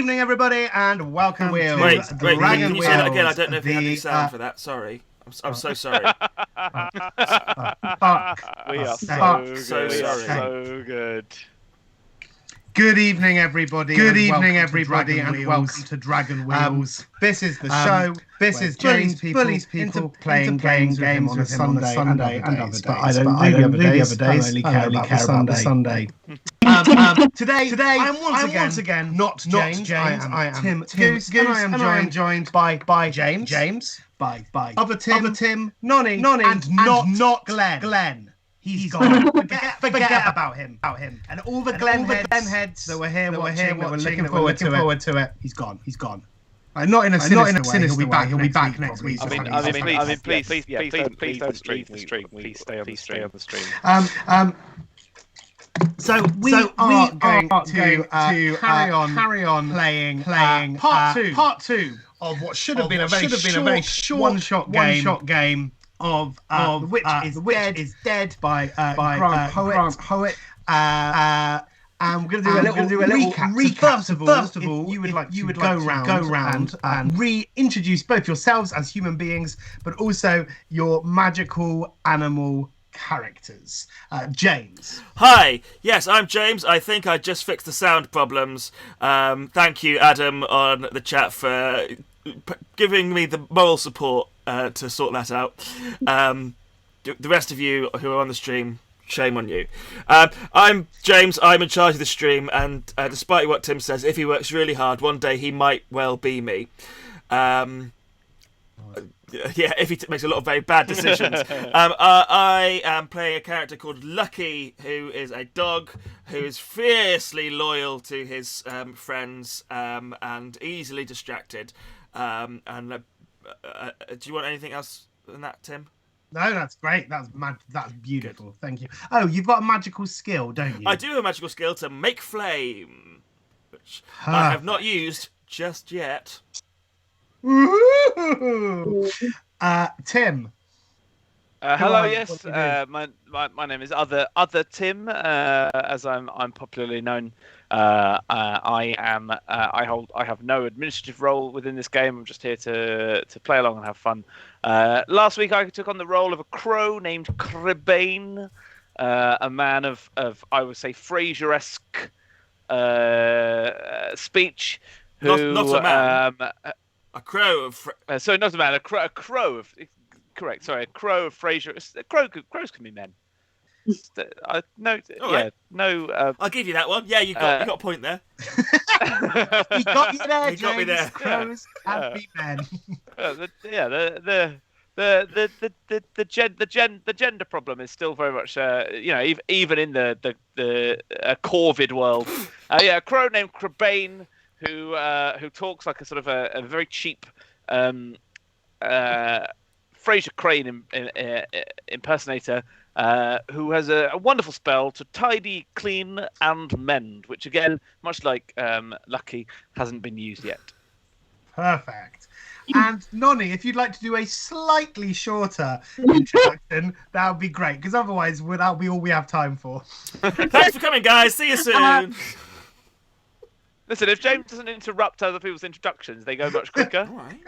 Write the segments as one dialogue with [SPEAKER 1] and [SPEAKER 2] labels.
[SPEAKER 1] evening, everybody, and welcome to
[SPEAKER 2] Wait,
[SPEAKER 1] Dragon
[SPEAKER 2] can you say that again? I don't know if we have any sound for that. Sorry. I'm so sorry.
[SPEAKER 3] We are
[SPEAKER 2] so sorry.
[SPEAKER 3] So good.
[SPEAKER 1] Good evening, everybody.
[SPEAKER 4] Good
[SPEAKER 1] evening, everybody, and welcome to Dragon Wheels. This is the show. This is James bullies people playing games on a Sunday and other days. But I don't do the other days. I only care about the Sunday. Today, I'm once again not James. I am Tim Goose, and I am joined by James, by other Tim, Nonny, and not Glenn. He's gone. Forget about him. And all the Glenn heads that were here watching, that were looking forward to it. He's gone. Not in a sinister way. He'll be back next week.
[SPEAKER 3] Please don't stream. Please stay on the stream.
[SPEAKER 1] So we are going to carry on playing part two of what should have been a very short one-shot game of The Witch is Dead by Grant Howitt. And we're going to do a little recap. So first of all, you would like to go round and reintroduce both yourselves as human beings, but also your magical animal characters. James.
[SPEAKER 2] Hi. Yes, I'm James. I think I just fixed the sound problems. Thank you, Adam, on the chat for giving me the moral support to sort that out. The rest of you who are on the stream, shame on you. I'm James. I'm in charge of the stream, and despite what Tim says, if he works really hard, one day he might well be me. Yeah, if he makes a lot of very bad decisions. I am playing a character called Lucky, who is a dog who is fiercely loyal to his friends and easily distracted. Do you want anything else than that, Tim?
[SPEAKER 1] No, that's great. That's beautiful. Good. Thank you. Oh, you've got a magical skill, don't you?
[SPEAKER 2] I do have a magical skill to make flame, which I have not used just yet.
[SPEAKER 1] Tim.
[SPEAKER 3] Hello. Yes. My name is Other Tim, as I'm popularly known. I have no administrative role within this game. I'm just here to play along and have fun. Last week I took on the role of a crow named Crabane, a man of I would say Frasier-esque speech. Who,
[SPEAKER 2] not a man. A crow of...
[SPEAKER 3] sorry, not a man. A crow of... Correct. Sorry, a crow of Frasier. Crows can be men. No.
[SPEAKER 2] I'll give you that one. Yeah, you got a point there.
[SPEAKER 1] You got you there, James.
[SPEAKER 2] Got me there.
[SPEAKER 1] Crows can be men.
[SPEAKER 3] The gender problem is still very much even in the Corvid world. A crow named Crabane who talks like a sort of a very cheap Frasier Crane impersonator, who has a wonderful spell to tidy, clean, and mend, which again, much like Lucky, hasn't been used yet.
[SPEAKER 1] Perfect. And Nonny, if you'd like to do a slightly shorter introduction, that would be great, because otherwise that'll be all we have time for.
[SPEAKER 2] Thanks for coming, guys. See you soon.
[SPEAKER 3] Listen, if James doesn't interrupt other people's introductions, they go much quicker.
[SPEAKER 2] All right.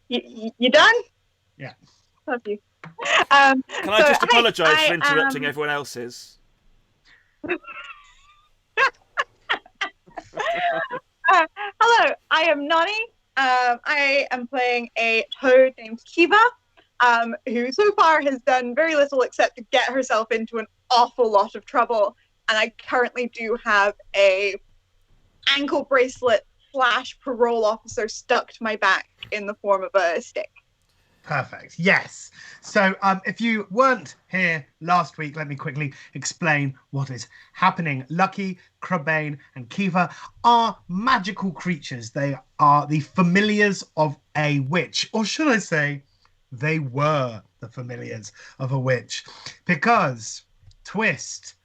[SPEAKER 4] You done?
[SPEAKER 1] Yeah.
[SPEAKER 4] Love you.
[SPEAKER 2] Can I just apologise for interrupting everyone else's?
[SPEAKER 4] Hello, I am Nonny. I am playing a toad named Kiva, who so far has done very little except to get herself into an awful lot of trouble. And I currently do have a ankle bracelet / parole officer stuck to my back in the form of a stick.
[SPEAKER 1] Perfect. Yes. So if you weren't here last week, let me quickly explain what is happening. Lucky, Crabane, and Kiva are magical creatures. They are the familiars of a witch. Or should I say, they were the familiars of a witch. Because, twist,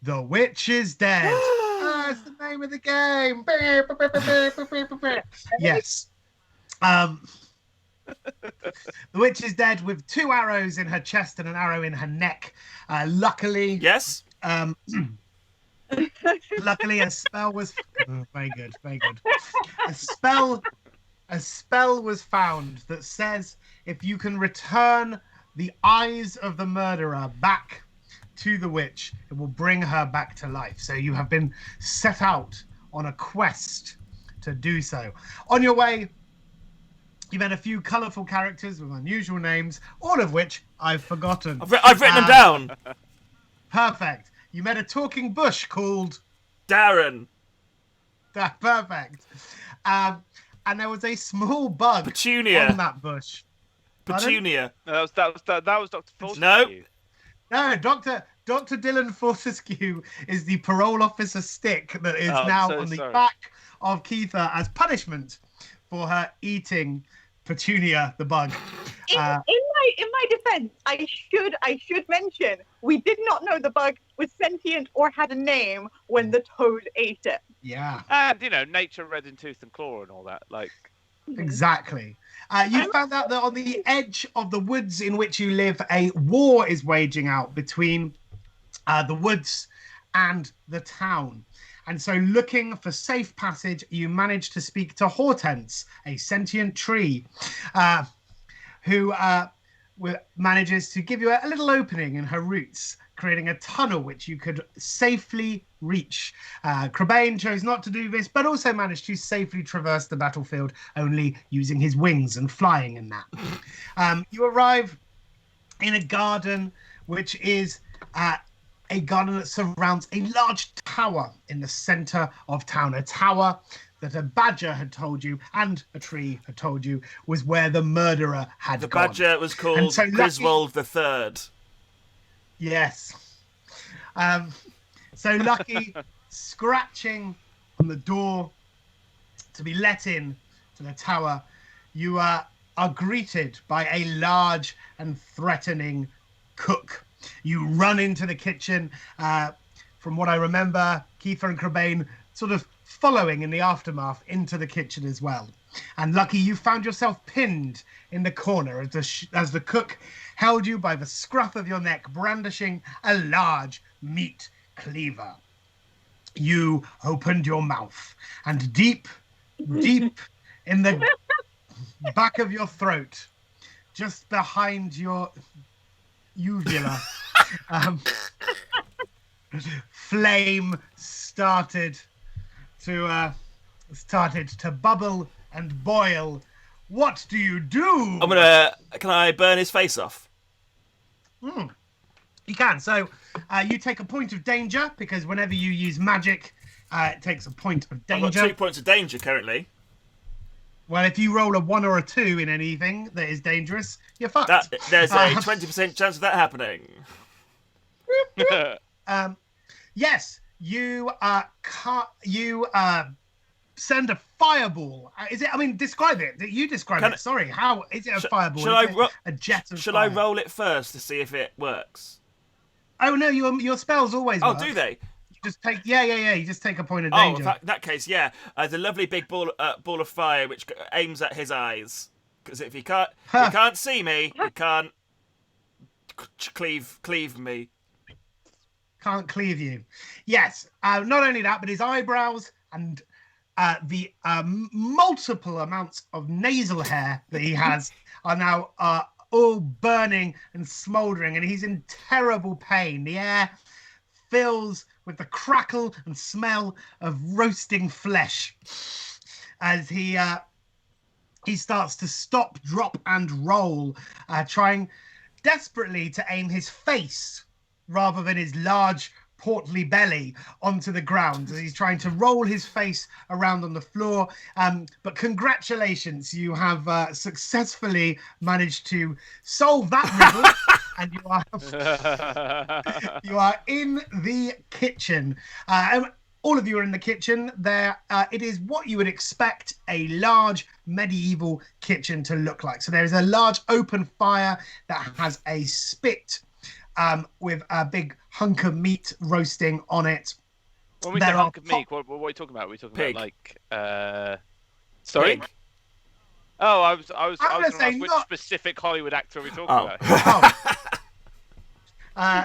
[SPEAKER 1] the witch is dead. That's the name of the game. Yes. The witch is dead with 2 arrows in her chest and an arrow in her neck. Luckily,
[SPEAKER 2] yes.
[SPEAKER 1] Luckily, a spell was very good, very good. A spell was found that says if you can return the eyes of the murderer back to the witch, it will bring her back to life. So you have been set out on a quest to do so. On your way, you met a few colourful characters with unusual names, all of which I've forgotten.
[SPEAKER 2] I've written them down.
[SPEAKER 1] Perfect. You met a talking bush called
[SPEAKER 2] Darren.
[SPEAKER 1] Perfect. And there was a small bug
[SPEAKER 2] Petunia.
[SPEAKER 1] on that bush.
[SPEAKER 2] Petunia.
[SPEAKER 3] No, that was Dr. Fortescue.
[SPEAKER 1] No, Dr. Dylan Fortescue is the parole officer stick that is now on the back of Keitha as punishment for her eating Petunia the bug.
[SPEAKER 4] In my defense, I should mention we did not know the bug was sentient or had a name when the toad ate it.
[SPEAKER 1] Yeah.
[SPEAKER 3] And nature red in tooth and claw and all that. Like
[SPEAKER 1] exactly. You found out that on the edge of the woods in which you live, a war is waging out between the woods and the town. And so looking for safe passage, you manage to speak to Hortense, a sentient tree, who manages to give you a little opening in her roots, creating a tunnel which you could safely reach. Crebain chose not to do this, but also managed to safely traverse the battlefield, only using his wings and flying in that. You arrive in a garden, which is a garden that surrounds a large tower in the center of town. A tower that a badger had told you, and a tree had told you, was where the murderer had gone.
[SPEAKER 2] The badger was called Griswold III.
[SPEAKER 1] Yes. So Lucky, scratching on the door to be let in to the tower, you are greeted by a large and threatening cook. You run into the kitchen. From what I remember, Keitha and Crebain sort of following in the aftermath into the kitchen as well. And Lucky, you found yourself pinned in the corner as the cook held you by the scruff of your neck, brandishing a large meat cleaver. You opened your mouth, and deep in the back of your throat, just behind your uvula, flame started to bubble and boil. What do you do?
[SPEAKER 2] Can I burn his face off?
[SPEAKER 1] You can. So you take a point of danger, because whenever you use magic, it takes a point of danger.
[SPEAKER 2] I've got 2 points of danger currently.
[SPEAKER 1] Well, if you roll a 1 or a 2 in anything that is dangerous, you're fucked.
[SPEAKER 2] There's a 20% chance of that happening.
[SPEAKER 1] Yes, you send a fireball. Is it? I mean, describe it. You describe it. Sorry, how is it a fireball? A jet of
[SPEAKER 2] Should
[SPEAKER 1] fire?
[SPEAKER 2] I roll it first to see if it works?
[SPEAKER 1] Oh no, your spells always work.
[SPEAKER 2] Oh, do they?
[SPEAKER 1] You just take You just take a point of danger.
[SPEAKER 2] Oh, in that case, yeah. There's a lovely big ball of fire which aims at his eyes. Because if you can't see me, you can't cleave me.
[SPEAKER 1] Can't cleave you. Yes. Not only that, but his eyebrows and the multiple amounts of nasal hair that he has are now all burning and smouldering, and he's in terrible pain. The air fills with the crackle and smell of roasting flesh as he starts to stop, drop, and roll, trying desperately to aim his face rather than his large portly belly onto the ground as he's trying to roll his face around on the floor. But congratulations, you have successfully managed to solve that riddle. And you are in the kitchen. All of you are in the kitchen. There, it is what you would expect a large medieval kitchen to look like. So there is a large open fire that has a spit with a big hunk of meat roasting on it.
[SPEAKER 3] When we say hunk of meat, what are we talking about? Are we talking
[SPEAKER 2] Pig.
[SPEAKER 3] about like sorry?
[SPEAKER 2] Pig.
[SPEAKER 3] Oh, I was going to ask which specific Hollywood actor are we talking about?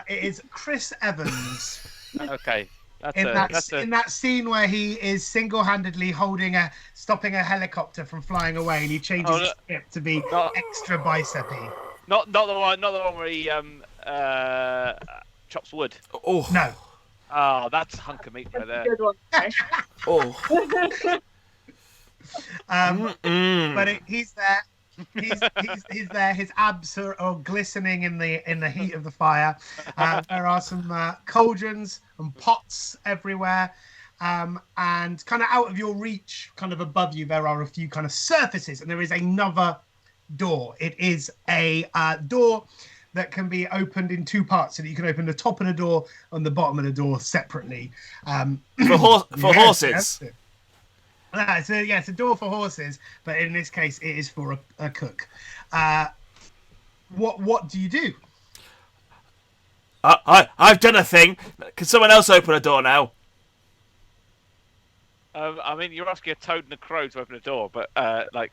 [SPEAKER 1] It is Chris Evans.
[SPEAKER 3] Okay.
[SPEAKER 1] in that scene where he is single-handedly stopping a helicopter from flying away, and he changes his script to be extra bicepy.
[SPEAKER 3] Not the one where he chops wood.
[SPEAKER 2] Oh
[SPEAKER 1] no.
[SPEAKER 3] Oh, that's a hunk of meat right there.
[SPEAKER 4] Good one.
[SPEAKER 1] But he's there. He's there. His abs are glistening in the heat of the fire. There are some cauldrons and pots everywhere, and kind of out of your reach, kind of above you, there are a few kind of surfaces, and there is another door. It is a door that can be opened in two parts, so that you can open the top of the door and the bottom of the door separately.
[SPEAKER 2] For horses.
[SPEAKER 1] Yes. It's a door for horses, but in this case, it is for a cook. What do you do?
[SPEAKER 2] I've done a thing. Can someone else open a door now?
[SPEAKER 3] I mean, you're asking a toad and a crow to open a door, but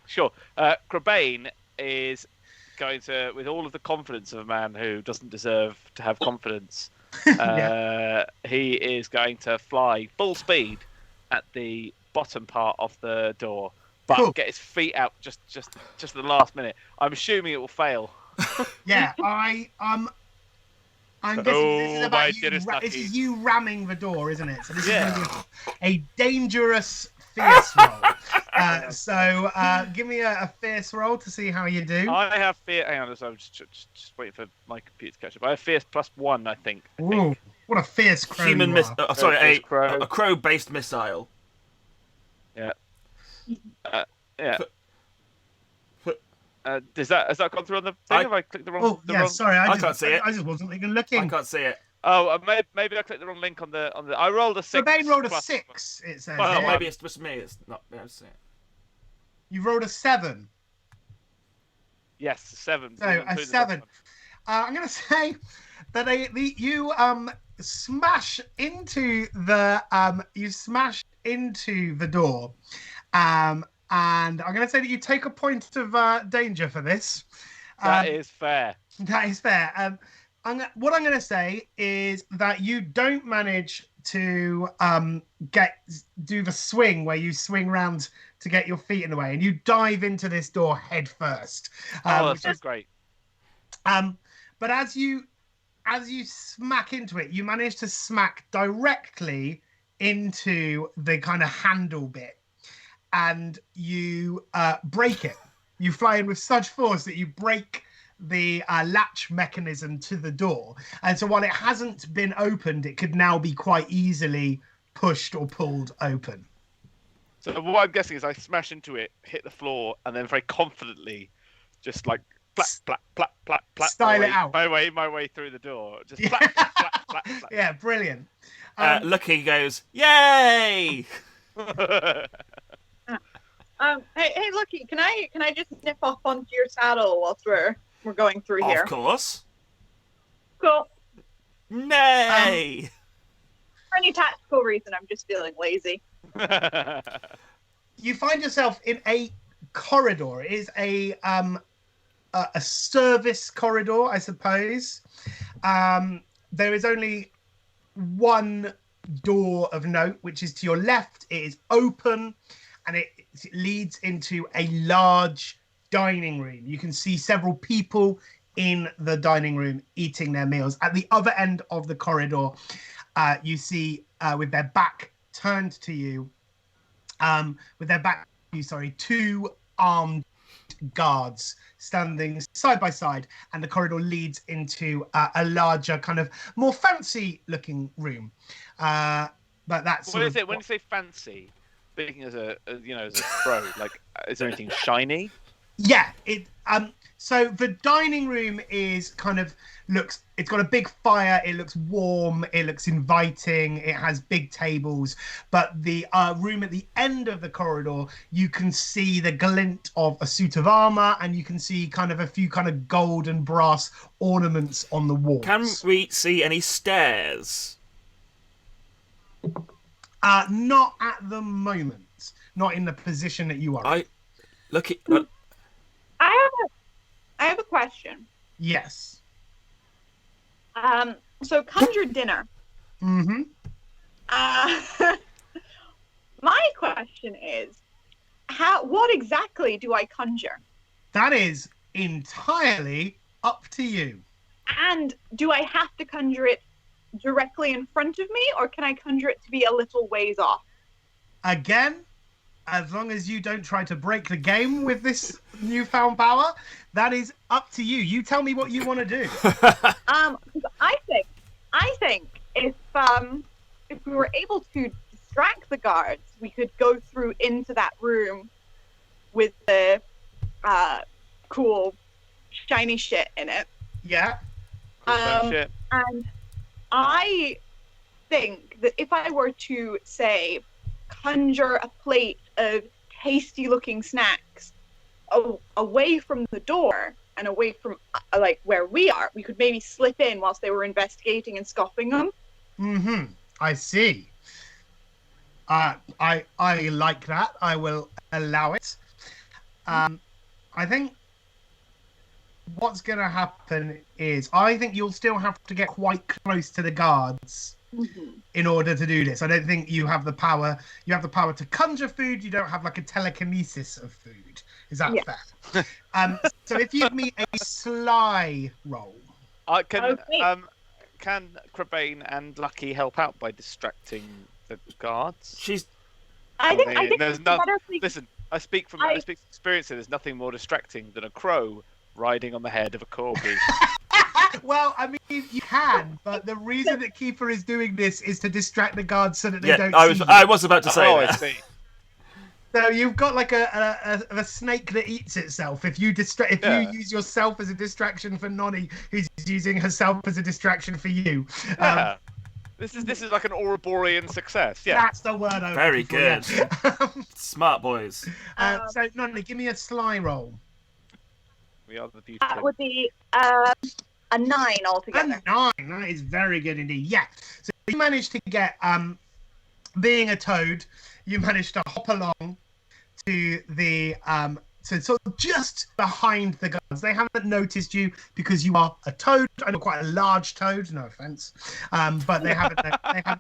[SPEAKER 3] sure. Crabane is going to, with all of the confidence of a man who doesn't deserve to have confidence, he is going to fly full speed at the bottom part of the door, but get his feet out just at the last minute. I'm assuming it will fail.
[SPEAKER 1] Yeah, I'm guessing this is about this is you ramming the door, isn't it? So this is going to be a dangerous fierce roll. So give me a fierce roll to see how you do.
[SPEAKER 3] I have fear. Hang on, I'm just waiting for my computer to catch up. I have fierce +1, I think.
[SPEAKER 1] Ooh, what a fierce crow!
[SPEAKER 2] A crow-based missile.
[SPEAKER 3] Yeah. Yeah. Has that gone through on the thing? Have I clicked the wrong?
[SPEAKER 1] Sorry,
[SPEAKER 2] I can't see it.
[SPEAKER 1] I just wasn't even looking.
[SPEAKER 2] I can't see it.
[SPEAKER 3] Oh, maybe I clicked the wrong link on the. I rolled a 6.
[SPEAKER 1] Rebane rolled a 6. It says.
[SPEAKER 2] Well, maybe it's just me. It's not.
[SPEAKER 1] You rolled a 7.
[SPEAKER 3] Yes, 7.
[SPEAKER 1] So a 7. I'm going to say that you smash into the door, and I'm going to say that you take a point of danger for this.
[SPEAKER 3] That is fair.
[SPEAKER 1] That is fair. What I'm going to say is that you don't manage to do the swing where you swing round to get your feet in the way, and you dive into this door head first.
[SPEAKER 3] That's great.
[SPEAKER 1] But as you smack into it, you manage to smack directly into the kind of handle bit, and you break it. You fly in with such force that you break the latch mechanism to the door, and so while it hasn't been opened, it could now be quite easily pushed or pulled open.
[SPEAKER 3] So what I'm guessing is I smash into it, hit the floor, and then very confidently just like plap, plap, plap, plap, plap,
[SPEAKER 1] style it out.
[SPEAKER 3] My way through the door. Just plap, plap, plap, plap, plap.
[SPEAKER 1] Yeah, brilliant.
[SPEAKER 2] Lucky goes, yay!
[SPEAKER 4] Hey, Lucky, can I just nip off onto your saddle whilst we're going through here?
[SPEAKER 2] Of course.
[SPEAKER 4] Cool.
[SPEAKER 2] Nay!
[SPEAKER 4] For any tactical reason, I'm just feeling lazy.
[SPEAKER 1] You find yourself in a corridor. It is a service corridor, I suppose. There is only one door of note, which is to your left. It is open, and it leads into a large dining room. You can see several people in the dining room eating their meals. At the other end of the corridor, you see with their back turned to you, two armed guards standing side by side, and the corridor leads into a larger, kind of more fancy looking room. But that's
[SPEAKER 3] when you say fancy, speaking as a pro, like, is there anything shiny?
[SPEAKER 1] Yeah, so the dining room is it's got a big fire, it looks warm, it looks inviting, it has big tables, but the room at the end of the corridor, you can see the glint of a suit of armor, and you can see kind of a few kind of gold and brass ornaments on the walls.
[SPEAKER 2] Can we see any stairs?
[SPEAKER 1] Not at the moment. Not in the position that you are in.
[SPEAKER 4] I have a question.
[SPEAKER 1] Yes.
[SPEAKER 4] So conjure dinner.
[SPEAKER 1] Mm-hmm.
[SPEAKER 4] My question is, what exactly do I conjure?
[SPEAKER 1] That is entirely up to you.
[SPEAKER 4] And do I have to conjure it directly in front of me, or can I conjure it to be a little ways off?
[SPEAKER 1] Again, as long as you don't try to break the game with this newfound power, that is up to you. You tell me what you want to do.
[SPEAKER 4] I think if we were able to distract the guards, we could go through into that room with the cool shiny shit in it.
[SPEAKER 1] Yeah.
[SPEAKER 3] Shit.
[SPEAKER 4] And I think that if I were to say conjure a plate of tasty looking snacks away from the door and away from like where we are, we could maybe slip in whilst they were investigating and scoffing them.
[SPEAKER 1] I see. I like that. I will allow it. I think what's going to happen is I think you'll still have to get quite close to the guards in order to do this. I don't think you have the power. You have the power to conjure food. You don't have like a telekinesis of food. Is that fair? So if you give me a sly roll.
[SPEAKER 3] Can Crabane and Lucky help out by distracting the guards?
[SPEAKER 4] I think
[SPEAKER 3] there's listen, I speak from experience here. There's nothing more distracting than a crow riding on the head of a corgi.
[SPEAKER 1] Well, I mean, you can, but the reason that Kiefer is doing this is to distract the guards so that they don't see you.
[SPEAKER 2] I was about to say that.
[SPEAKER 3] I see.
[SPEAKER 1] So you've got like a snake that eats itself. If you you use yourself as a distraction for Nonny, who's using herself as a distraction for you.
[SPEAKER 3] Yeah. This is like an Ouroborean success. Yeah.
[SPEAKER 1] That's the word.
[SPEAKER 2] Very good. Smart boys.
[SPEAKER 1] So Nonny, give me a sly roll.
[SPEAKER 3] We are the beauty.
[SPEAKER 4] That would be a 9 altogether.
[SPEAKER 1] A 9. That is very good indeed. Yeah. So you managed to get being a toad, you managed to hop along to the so sort of just behind the guards. They haven't noticed you because you are a toad. I know, quite a large toad. No offense, but they haven't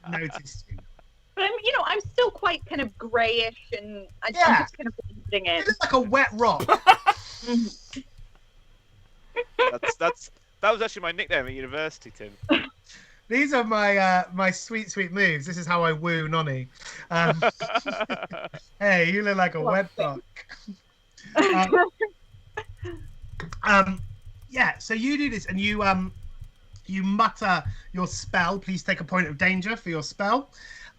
[SPEAKER 1] noticed you.
[SPEAKER 4] But I'm still quite kind of greyish, and I'm just kind of blending in.
[SPEAKER 1] It looks like a wet rock.
[SPEAKER 3] That was actually my nickname at university, Tim.
[SPEAKER 1] These are my sweet moves. This is how I woo Nonny. Hey, you look like a wet rock. Yeah. So you do this, and you mutter your spell. Please take a point of danger for your spell.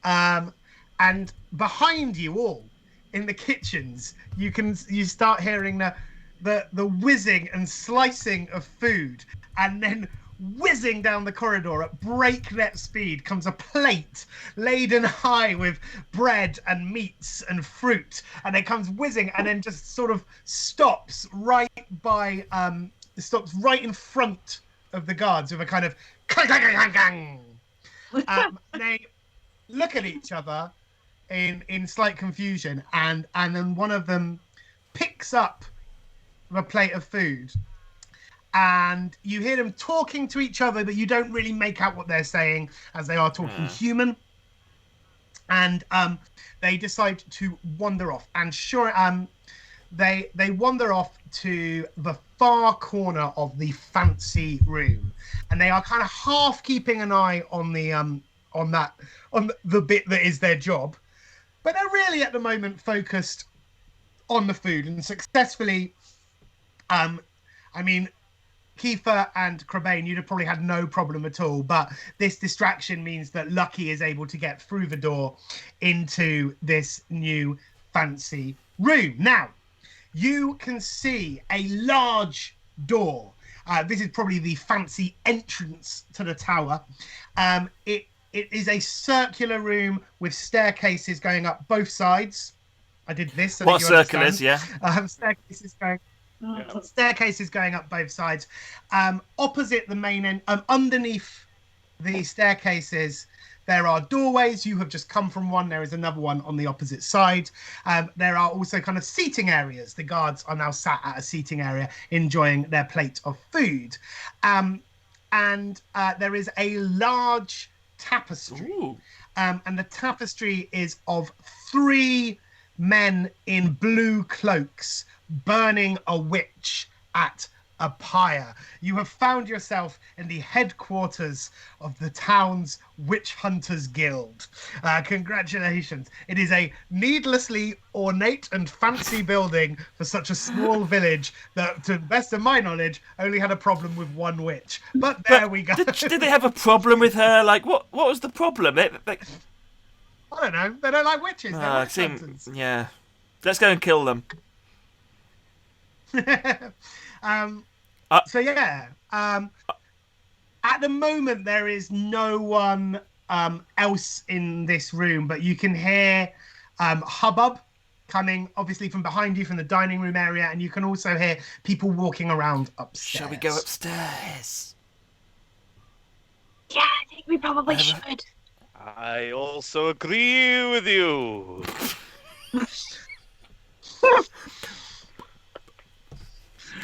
[SPEAKER 1] And behind you all in the kitchens, you start hearing the whizzing and slicing of food, and then whizzing down the corridor at breakneck speed comes a plate laden high with bread and meats and fruit, and it comes whizzing and then just sort of stops right in front of the guards with a kind of clang. They look at each other in slight confusion, and then one of them picks up a plate of food, and you hear them talking to each other, but you don't really make out what they're saying, as they are talking human. And they decide to wander off, and they wander off to the far corner of the fancy room, and they are kind of half keeping an eye on the bit that is their job, but they're really at the moment focused on the food, and successfully. I mean, Kiefer and Crabane, you'd have probably had no problem at all, but this distraction means that Lucky is able to get through the door into this new fancy room. Now, you can see a large door. This is probably the fancy entrance to the tower. It is a circular room with staircases going up both sides. I did this. So
[SPEAKER 2] what circle is, yeah.
[SPEAKER 1] Staircases going up both sides. Opposite the main end, underneath the staircases, there are doorways. You have just come from one. There is another one on the opposite side. There are also kind of seating areas. The guards are now sat at a seating area enjoying their plate of food. And there is a large tapestry.
[SPEAKER 2] Ooh.
[SPEAKER 1] And the tapestry is of 3 men in blue cloaks burning a witch at a pyre. You have found yourself in the headquarters of the town's Witch Hunters Guild. Congratulations. It is a needlessly ornate and fancy building for such a small village that, to the best of my knowledge, only had a problem with 1 witch. But there we go.
[SPEAKER 2] Did they have a problem with her? Like, what was the problem?
[SPEAKER 1] I don't know. They don't like witches. They're witch hunters.
[SPEAKER 2] Yeah. Let's go and kill them.
[SPEAKER 1] So yeah, at the moment there is no one else in this room, but you can hear hubbub coming obviously from behind you from the dining room area, and you can also hear people walking around upstairs.
[SPEAKER 2] Shall we go upstairs?
[SPEAKER 4] Yeah, I think we probably should.
[SPEAKER 3] I also agree with you.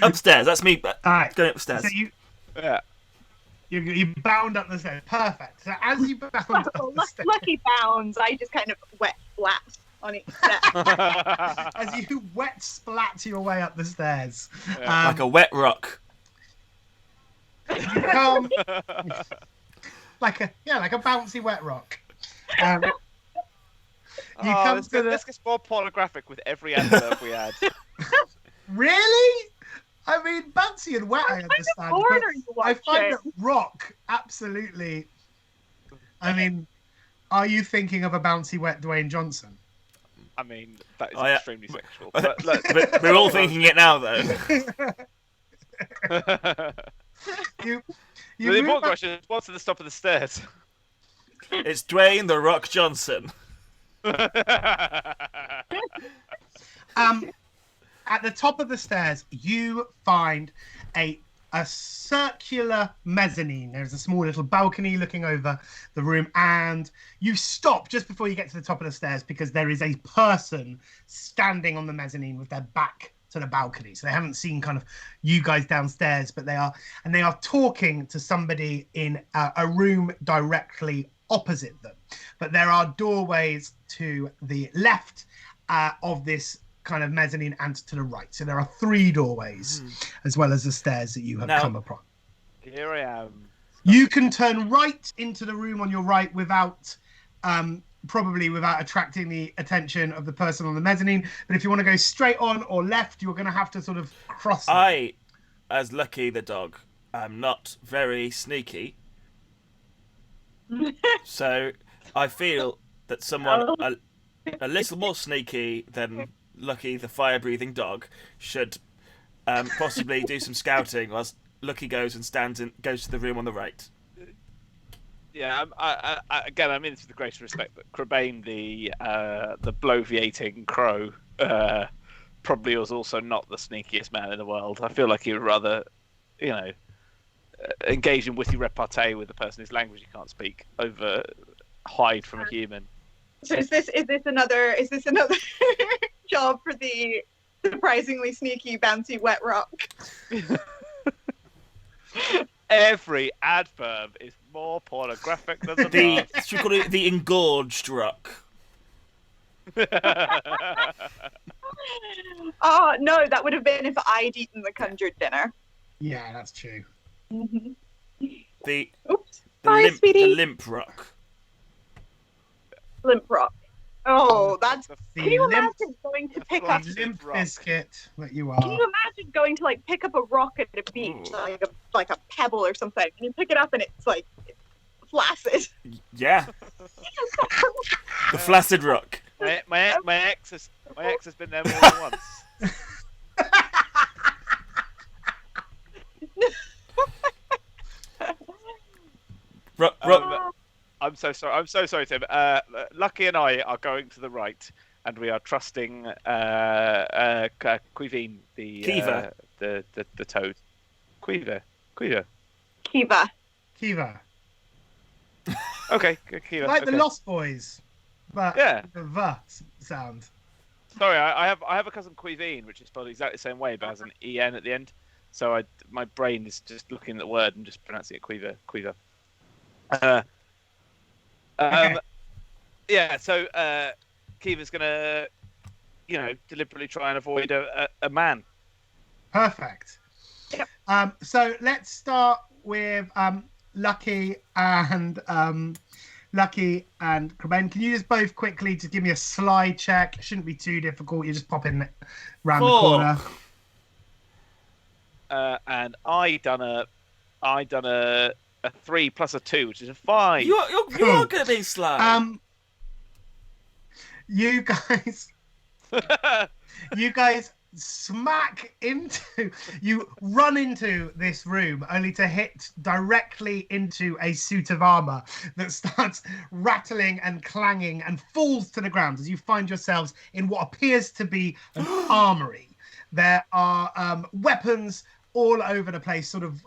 [SPEAKER 2] Upstairs. That's me.
[SPEAKER 1] All right,
[SPEAKER 2] going upstairs.
[SPEAKER 1] So you bound up the stairs. Perfect. So as you bound up the stairs,
[SPEAKER 4] Lucky bounds. I just kind of wet flat on each step.
[SPEAKER 1] as you wet splat your way up the stairs,
[SPEAKER 2] Like a wet rock.
[SPEAKER 1] you come like a bouncy wet rock.
[SPEAKER 3] This gets more pornographic with every adverb we add.
[SPEAKER 1] Really? I mean, bouncy and wet, I understand. But I find that rock, absolutely. I mean, are you thinking of a bouncy wet Dwayne Johnson?
[SPEAKER 3] I mean, that is extremely sexual.
[SPEAKER 2] But we're all thinking it now, though.
[SPEAKER 3] The important question is, what's at the top of the stairs?
[SPEAKER 2] It's Dwayne the Rock Johnson.
[SPEAKER 1] At the top of the stairs, you find a circular mezzanine. There's a small little balcony looking over the room, and you stop just before you get to the top of the stairs because there is a person standing on the mezzanine with their back to the balcony. So they haven't seen kind of you guys downstairs, but they are talking to somebody in a room directly opposite them. But there are doorways to the left of this kind of mezzanine and to the right. So there are 3 doorways as well as the stairs that you have come upon.
[SPEAKER 3] Here I am.
[SPEAKER 1] You can turn right into the room on your right without probably without attracting the attention of the person on the mezzanine. But if you want to go straight on or left, you're going to have to sort of cross.
[SPEAKER 2] I, as Lucky the dog, am not very sneaky. So I feel that someone a little more sneaky than Lucky the fire-breathing dog should possibly do some scouting whilst Lucky goes and goes to the room on the right.
[SPEAKER 3] Yeah, again, I mean this with the greatest respect, but Crabane, the bloviating crow, probably was also not the sneakiest man in the world. I feel like he would rather, engage in witty repartee with the person whose language you can't speak over hide from a human.
[SPEAKER 4] So is this another job for the surprisingly sneaky bouncy wet rock?
[SPEAKER 3] Every adverb is more pornographic than the last.
[SPEAKER 2] Should we call it the engorged rock?
[SPEAKER 4] Oh no, that would have been if I'd eaten the conjured dinner.
[SPEAKER 1] Yeah, that's true.
[SPEAKER 4] Mm-hmm.
[SPEAKER 2] The
[SPEAKER 4] Bye, sweetie.
[SPEAKER 2] the limp rock.
[SPEAKER 4] Limp rock. Oh, that's. Can you
[SPEAKER 1] limp,
[SPEAKER 4] imagine going to pick up
[SPEAKER 1] limp biscuit that you are?
[SPEAKER 4] Can you imagine going to pick up a rock at a beach, like a pebble or something, and you pick it up and it's flaccid?
[SPEAKER 2] Yeah. The flaccid rock.
[SPEAKER 3] My ex has been there more than once. I'm so sorry. I'm so sorry, Tim. Lucky and I are going to the right, and we are trusting Quivine,
[SPEAKER 2] Kiva.
[SPEAKER 3] The toad. Kiva.
[SPEAKER 1] Kiva.
[SPEAKER 3] Okay, Kiva.
[SPEAKER 1] Like the Lost Boys, but
[SPEAKER 3] yeah,
[SPEAKER 1] the V sound.
[SPEAKER 3] Sorry, I have a cousin Quivine, which is spelled exactly the same way, but has an en at the end. So my brain is just looking at the word and just pronouncing it Quiva.
[SPEAKER 1] Okay.
[SPEAKER 3] Yeah. So Kiva's gonna, deliberately try and avoid a man.
[SPEAKER 1] Perfect.
[SPEAKER 4] Yep.
[SPEAKER 1] So let's start with Lucky and Crebain. Can you just both quickly just give me a slide check? It shouldn't be too difficult. You just pop in around the
[SPEAKER 2] 4.
[SPEAKER 1] corner.
[SPEAKER 3] And I done a 3 plus a 2, which is a 5.
[SPEAKER 2] You are going to be slow.
[SPEAKER 1] You guys you run into this room only to hit directly into a suit of armor that starts rattling and clanging and falls to the ground as you find yourselves in what appears to be an armory. There are weapons all over the place, sort of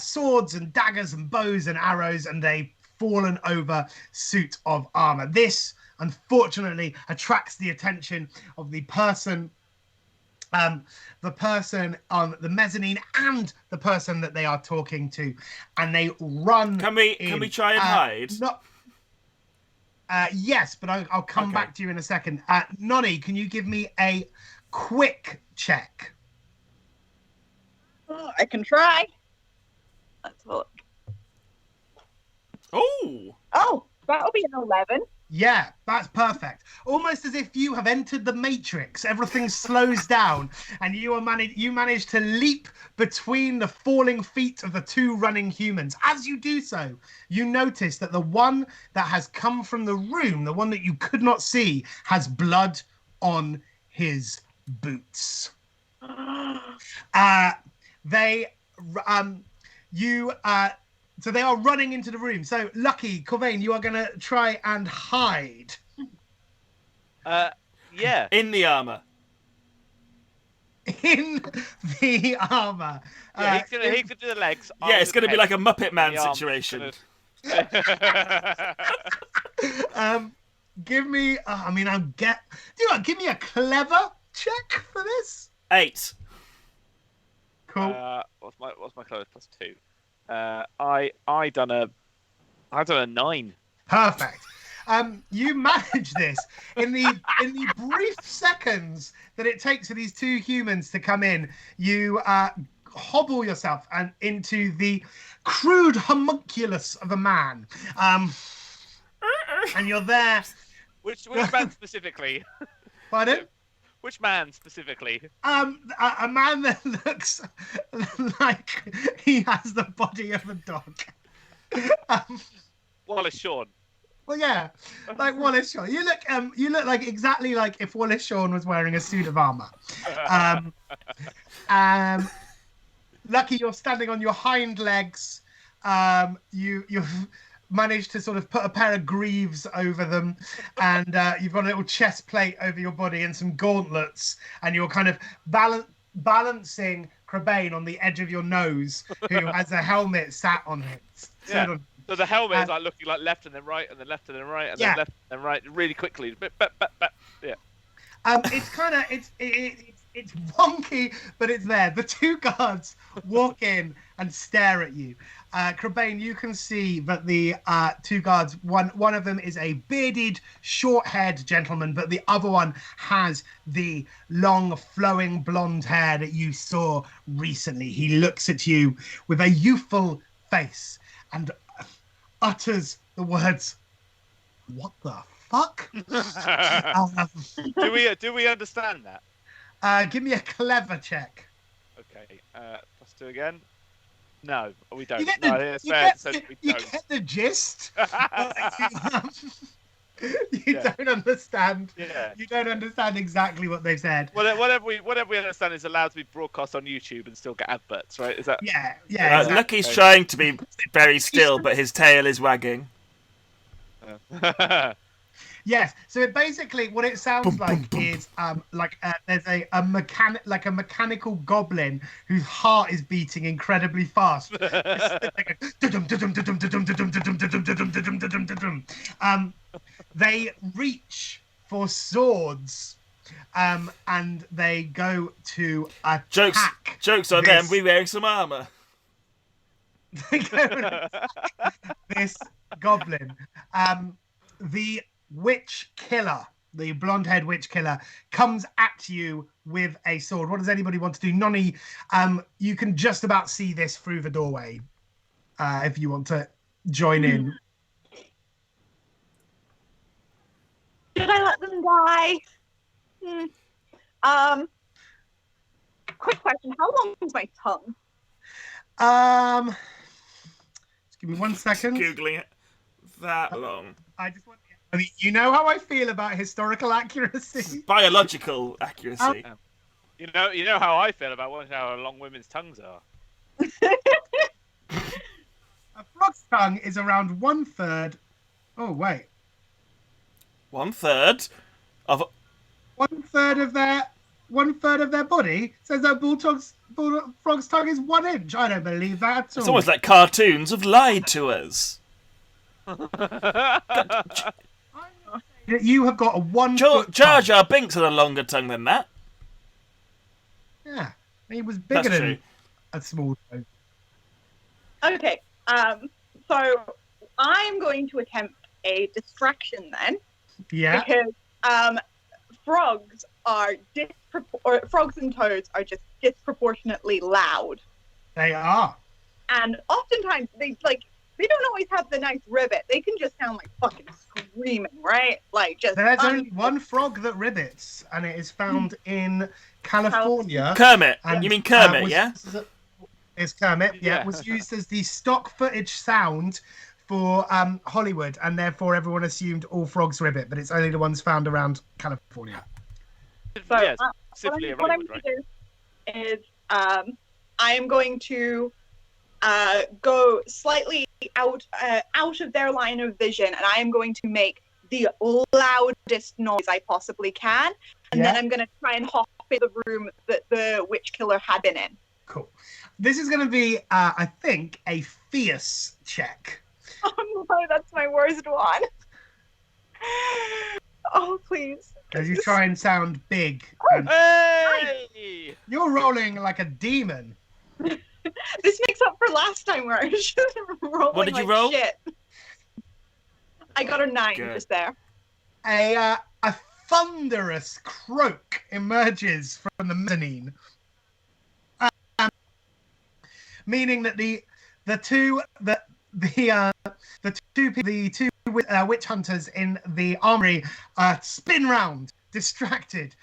[SPEAKER 1] swords and daggers and bows and arrows, and a fallen over suit of armor. This unfortunately attracts the attention of the person on the mezzanine and the person that they are talking to, and they run.
[SPEAKER 2] Can we try and hide?
[SPEAKER 1] Yes, but I'll come back to you in a second. Nonny, can you give me a quick check?
[SPEAKER 4] Oh, I can try. Let's have a look. Oh, that'll be an 11.
[SPEAKER 1] Yeah, that's perfect. Almost as if you have entered the Matrix. Everything slows down, and you manage to leap between the falling feet of the two running humans. As you do so, you notice that the one that has come from the room, the one that you could not see, has blood on his boots. So they are running into the room. So, Lucky, Corvain, you are going to try and hide.
[SPEAKER 3] Yeah.
[SPEAKER 2] In the armor.
[SPEAKER 1] In the armor.
[SPEAKER 3] Yeah, he's gonna do the legs.
[SPEAKER 2] Yeah, it's going to be like a Muppet Man
[SPEAKER 3] the
[SPEAKER 2] situation.
[SPEAKER 1] Give me. Give me a clever check for this.
[SPEAKER 2] 8.
[SPEAKER 1] Cool.
[SPEAKER 3] What's my clothes plus 2? I done a 9.
[SPEAKER 1] Perfect. You manage this in the brief seconds that it takes for these two humans to come in. You hobble yourself and into the crude homunculus of a man, and you're there.
[SPEAKER 3] Which man specifically?
[SPEAKER 1] Pardon?
[SPEAKER 3] Which man specifically?
[SPEAKER 1] A man that looks like he has the body of a dog.
[SPEAKER 3] Wallace Shawn.
[SPEAKER 1] Well, yeah, like Wallace Shawn. You look like exactly like if Wallace Shawn was wearing a suit of armor. Lucky, you're standing on your hind legs. You've managed to sort of put a pair of greaves over them, and you've got a little chest plate over your body and some gauntlets, and you're kind of balancing Crebain on the edge of your nose, who has a helmet sat on it.
[SPEAKER 3] Yeah. So the helmet is like looking like left and then right, and then left and then right, and then left and then right, really quickly. Yeah.
[SPEAKER 1] It's wonky, but it's there. The two guards walk in and stare at you. Crebain, you can see that the two guards, one of them is a bearded, short-haired gentleman, but the other one has the long, flowing blonde hair that you saw recently. He looks at you with a youthful face and utters the words, "What the fuck?"
[SPEAKER 3] Do we understand that?
[SPEAKER 1] Give me a clever check.
[SPEAKER 3] Okay, plus 2 again. No, we don't.
[SPEAKER 1] You get the gist. You don't understand. Yeah. You don't understand exactly what they've said.
[SPEAKER 3] Whatever we understand is allowed to be broadcast on YouTube and still get adverts, right? Is that?
[SPEAKER 1] Yeah. Exactly.
[SPEAKER 2] Lucky's trying to be very still, but his tail is wagging.
[SPEAKER 1] Yes. So it basically what it sounds like is there's a mechanical goblin whose heart is beating incredibly fast. They reach for swords, and they go to attack.
[SPEAKER 2] Jokes on them. We wearing some armor.
[SPEAKER 1] They go to attack this goblin. the witch killer, the blonde-haired witch killer, comes at you with a sword. What does anybody want to do? Nonny, you can just about see this through the doorway if you want to join in.
[SPEAKER 4] Should I let them die? Quick question. How long is my tongue?
[SPEAKER 1] Just give me 1 second.
[SPEAKER 2] Googling it. That long.
[SPEAKER 1] I mean, you know how I feel about historical accuracy.
[SPEAKER 2] Biological accuracy.
[SPEAKER 3] You know how I feel about wondering how long women's tongues are.
[SPEAKER 1] A frog's tongue is around 1/3. Oh wait.
[SPEAKER 2] 1/3 of
[SPEAKER 1] 1/3 of their body. Says that frog's tongue is 1 inch. I don't believe that at all.
[SPEAKER 2] It's almost like cartoons have lied to us.
[SPEAKER 1] You have got a 1 foot
[SPEAKER 2] Jar Jar Binks had a longer tongue than that.
[SPEAKER 1] Yeah, he was bigger than a small tongue.
[SPEAKER 4] Okay, so I'm going to attempt a distraction then.
[SPEAKER 1] Yeah.
[SPEAKER 4] Because frogs and toads are just disproportionately loud.
[SPEAKER 1] They are.
[SPEAKER 4] And oftentimes they don't always have the nice ribbit. They can just sound like fucking screaming, right? Like just.
[SPEAKER 1] There's only one frog that ribbits, and it is found in California.
[SPEAKER 2] Kermit. You mean Kermit, yeah?
[SPEAKER 1] It's Kermit. Yeah, it was used as the stock footage sound for Hollywood, and therefore everyone assumed all frogs ribbit, but it's only the ones found around California.
[SPEAKER 4] So
[SPEAKER 3] yes,
[SPEAKER 4] what I'm going to do is I am going to go slightly out of their line of vision, and I am going to make the loudest noise I possibly can, and then I'm going to try and hop in the room that the witch killer had been in.
[SPEAKER 1] Cool. This is going to be, I think, a fierce check.
[SPEAKER 4] Oh no, that's my worst one. Oh, please.
[SPEAKER 1] As you try and sound big.
[SPEAKER 3] Hey!
[SPEAKER 1] You're rolling like a demon.
[SPEAKER 4] This makes up for last time where I was just rolling.
[SPEAKER 2] What did you
[SPEAKER 4] like
[SPEAKER 2] roll?
[SPEAKER 4] Shit. I got a 9 just there.
[SPEAKER 1] A thunderous croak emerges from the mezzanine, meaning that the two witch hunters in the armory spin round, distracted.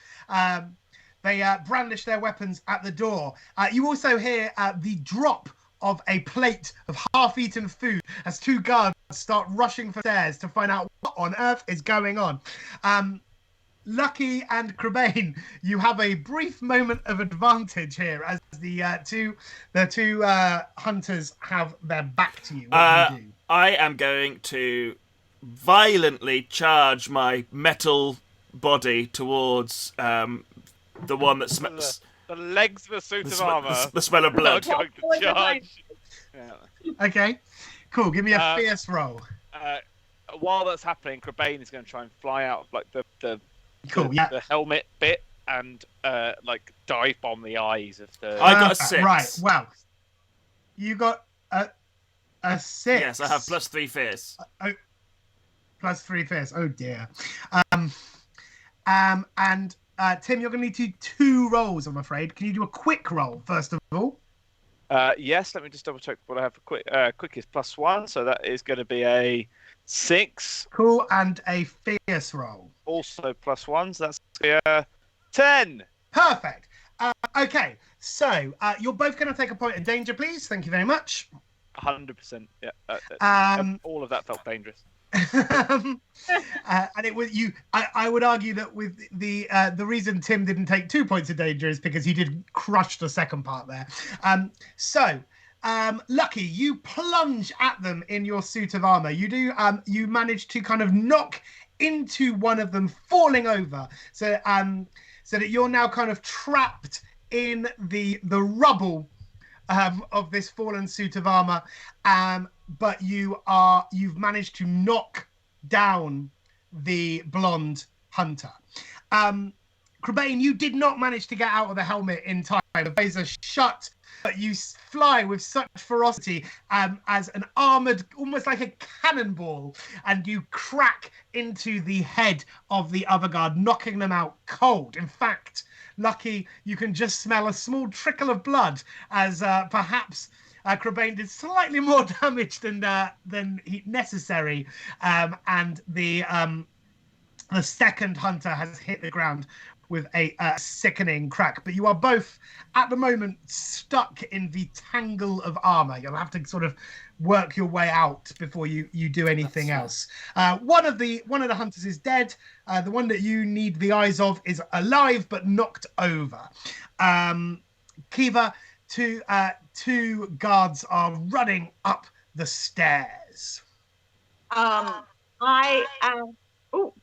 [SPEAKER 1] They brandish their weapons at the door. You also hear the drop of a plate of half-eaten food as 2 guards start rushing for stairs to find out what on earth is going on. Lucky and Crebain, you have a brief moment of advantage here as the two hunters have their back to you. What do you do?
[SPEAKER 2] I am going to violently charge my metal body towards the one that smells.
[SPEAKER 3] The legs of the suit of armor.
[SPEAKER 2] The smell of blood.
[SPEAKER 3] Going to charge. Yeah.
[SPEAKER 1] Okay, cool. Give me a fierce roll.
[SPEAKER 3] While that's happening, Crebain is going to try and fly out of like the helmet bit and like dive bomb the eyes of the.
[SPEAKER 2] I got a 6.
[SPEAKER 1] Right. Well, you got a 6.
[SPEAKER 2] Yes, I have +3 fierce.
[SPEAKER 1] +3 fierce. Oh dear. And Tim, you're going to need to do 2 rolls, I'm afraid. Can you do a quick roll first of all?
[SPEAKER 3] Yes. Let me just double check what I have for quick. Quick is +1, so that is going to be a 6.
[SPEAKER 1] Cool, and a fierce roll.
[SPEAKER 3] Also +1, so that's 10.
[SPEAKER 1] Perfect. Okay, so you're both going to take a point in danger, please. Thank you very much.
[SPEAKER 3] 100%. Yeah. All of that felt dangerous.
[SPEAKER 1] And it was you. I would argue that with the reason Tim didn't take 2 points of danger is because he did crush the second part there. So Lucky, you plunge at them in your suit of armor. You do. You manage to kind of knock into one of them, falling over, so that you're now kind of trapped in the rubble of this fallen suit of armor. But you've managed to knock down the blonde hunter. Crebain, you did not manage to get out of the helmet in time. The visor shut but you fly with such ferocity as an armored, almost like a cannonball, and you crack into the head of the other guard, knocking them out cold. In fact, Lucky, you can just smell a small trickle of blood as perhaps Crabane did slightly more damage than necessary, and the second hunter has hit the ground with a sickening crack. But you are both, at the moment, stuck in the tangle of armor. You'll have to sort of work your way out before you do anything else. One of the hunters is dead. The one that you need the eyes of is alive but knocked over. Kiva, two guards are running up the stairs.
[SPEAKER 4] I am. Oh,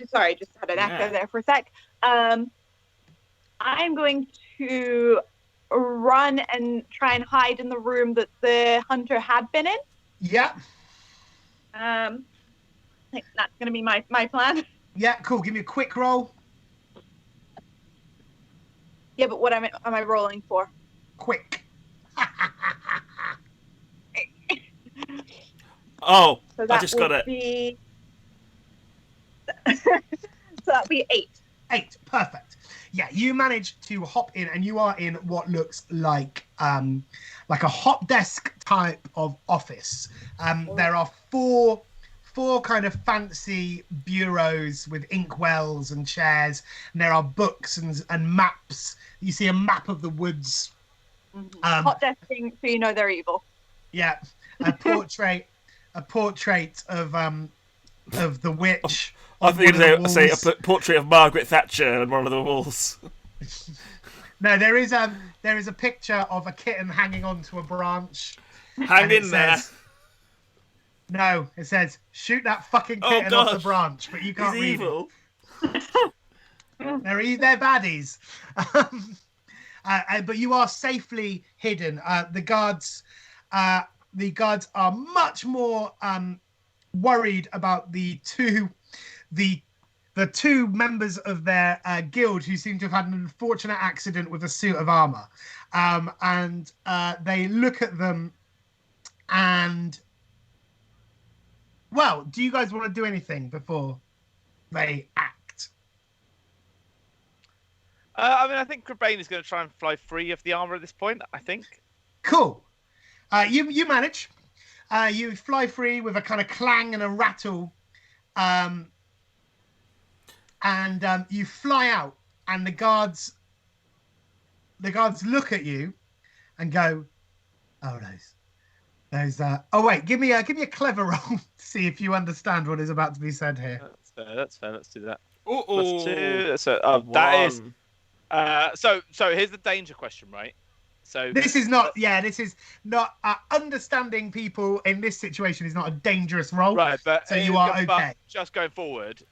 [SPEAKER 4] sorry, just had an echo there for a sec. I'm going to run and try and hide in the room that the hunter had been in.
[SPEAKER 1] Yeah.
[SPEAKER 4] I think that's going to be my plan.
[SPEAKER 1] Yeah, cool. Give me a quick roll.
[SPEAKER 4] Yeah, but what am I rolling for?
[SPEAKER 1] Quick.
[SPEAKER 2] Oh, so I just got it.
[SPEAKER 4] So that'll be 8.
[SPEAKER 1] 8, perfect. Yeah, you manage to hop in, and you are in what looks like a hot desk type of office. There are four kind of fancy bureaus with inkwells and chairs, and there are books and maps. You see a map of the woods.
[SPEAKER 4] Hot desking, so you know they're evil.
[SPEAKER 1] Yeah, a portrait of the witch.
[SPEAKER 2] I think you'd say a portrait of Margaret Thatcher on one of the walls.
[SPEAKER 1] No, there is a picture of a kitten hanging onto a branch.
[SPEAKER 2] Hang in there.
[SPEAKER 1] No, it says, shoot that fucking kitten off the branch, but you can't read
[SPEAKER 2] evil.
[SPEAKER 1] They're baddies. But you are safely hidden. The guards are much more worried about the two members of their guild who seem to have had an unfortunate accident with a suit of armor. And they look at them and... Well, do you guys want to do anything before they act?
[SPEAKER 3] I think Crabane is going to try and fly free of the armor at this point, I think.
[SPEAKER 1] Cool. You manage. You fly free with a kind of clang and a rattle. And you fly out, and the guards look at you and go, "Oh, those. Oh wait, give me a clever roll to see if you understand what is about to be said here."
[SPEAKER 3] That's fair. Let's do that.
[SPEAKER 2] +2.
[SPEAKER 3] So here's the danger question, right? So
[SPEAKER 1] this is not understanding people in this situation is not a dangerous role,
[SPEAKER 3] right? But
[SPEAKER 1] so you are okay.
[SPEAKER 3] Just going forward,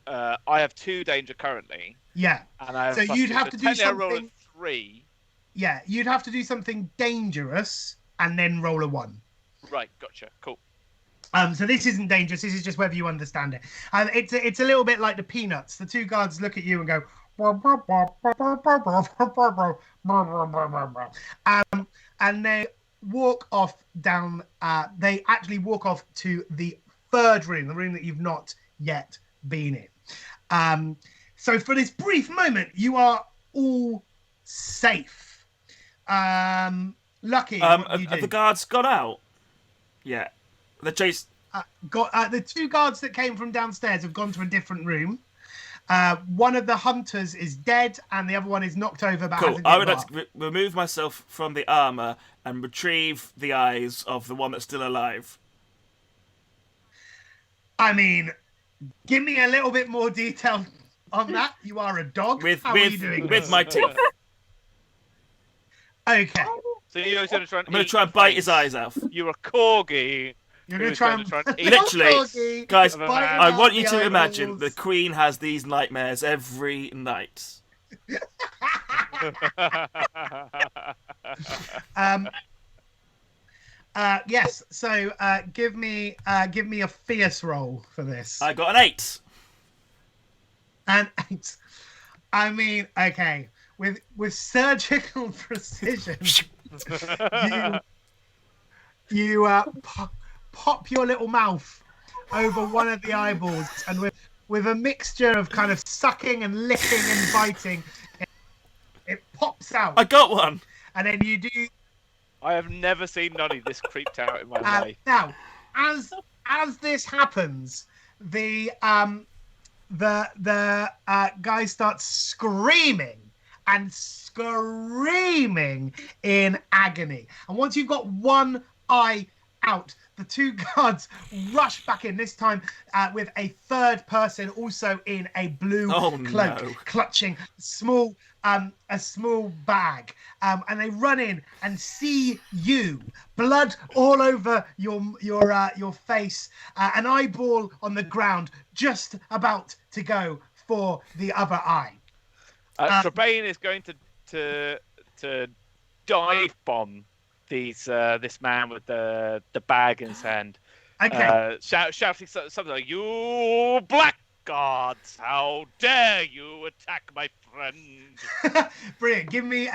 [SPEAKER 3] I have 2 danger currently.
[SPEAKER 1] Yeah.
[SPEAKER 3] And I have
[SPEAKER 1] so you'd have to do something.
[SPEAKER 3] Roll a 3.
[SPEAKER 1] Yeah, you'd have to do something dangerous and then roll a 1.
[SPEAKER 3] Right, gotcha. Cool.
[SPEAKER 1] So this isn't dangerous. This is just whether you understand it. It's a little bit like the Peanuts. The 2 guards look at you and go, and they walk off down. They actually walk off to the 3rd room, the room that you've not yet been in. So for this brief moment, you are all safe. Lucky.
[SPEAKER 2] Have the guards got out? Yeah. The chase.
[SPEAKER 1] The 2 guards that came from downstairs have gone to a different room. One of the hunters is dead, and the other one is knocked over. But
[SPEAKER 2] cool. I would like to remove myself from the armor and retrieve the eyes of the one that's still alive.
[SPEAKER 1] I mean, give me a little bit more detail on that. You are a dog. How are you doing
[SPEAKER 2] with my teeth.
[SPEAKER 1] Okay.
[SPEAKER 3] So you're going to try and
[SPEAKER 2] I'm going to try and bite his eyes out.
[SPEAKER 3] You're a corgi.
[SPEAKER 1] You're going to try and
[SPEAKER 3] eat
[SPEAKER 2] literally, guys. I want you to
[SPEAKER 1] eyeballs.
[SPEAKER 2] imagine the Queen has these nightmares every night.
[SPEAKER 1] Yes. So give me a fierce roll for this.
[SPEAKER 2] I got an 8.
[SPEAKER 1] An 8. I mean, okay. with surgical precision, you pop your little mouth over one of the eyeballs, and with a mixture of kind of sucking and licking and biting, it pops out.
[SPEAKER 2] I got one.
[SPEAKER 1] And then you do.
[SPEAKER 3] I have never seen Noddy this creeped out in my life.
[SPEAKER 1] Now, as this happens, the guy starts screaming in agony. And once you've got one eye out, the two guards rush back in, this time with a third person also in a blue cloak, clutching a small bag. And they run in and see you, blood all over your face, an eyeball on the ground, just about to go for the other eye.
[SPEAKER 3] Trebane is going to dive bomb this man with the bag in his hand.
[SPEAKER 1] Okay.
[SPEAKER 3] Shouting something like, "You blackguards! How dare you attack my friend?"
[SPEAKER 1] Brilliant. Give me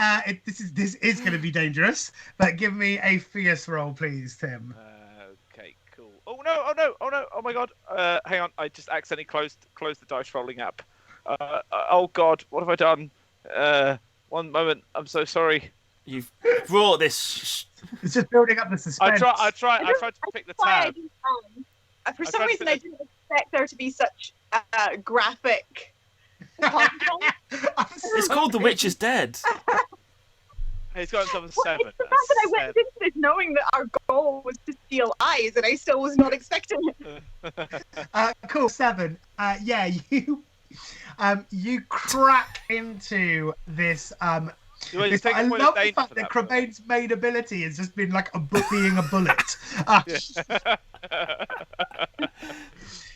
[SPEAKER 1] this is going to be dangerous, but give me a fierce roll, please, Tim.
[SPEAKER 3] Okay, cool. Oh no! Oh my god! Hang on, I just accidentally closed the dice rolling app. Oh god, what have I done? One moment. I'm so sorry.
[SPEAKER 2] You've brought this.
[SPEAKER 1] It's just building up the suspense.
[SPEAKER 3] I tried to pick the tab.
[SPEAKER 4] For some reason, I didn't expect there to be such graphic content.
[SPEAKER 2] It's called The Witch is Dead.
[SPEAKER 3] He's got himself a 7.
[SPEAKER 4] The fact that I went into this knowing that our goal was to steal eyes, and I still was not expecting it.
[SPEAKER 1] Cool. 7. Yeah, you crack into this. I love the fact that Crebane's main ability has just been like being a bullet.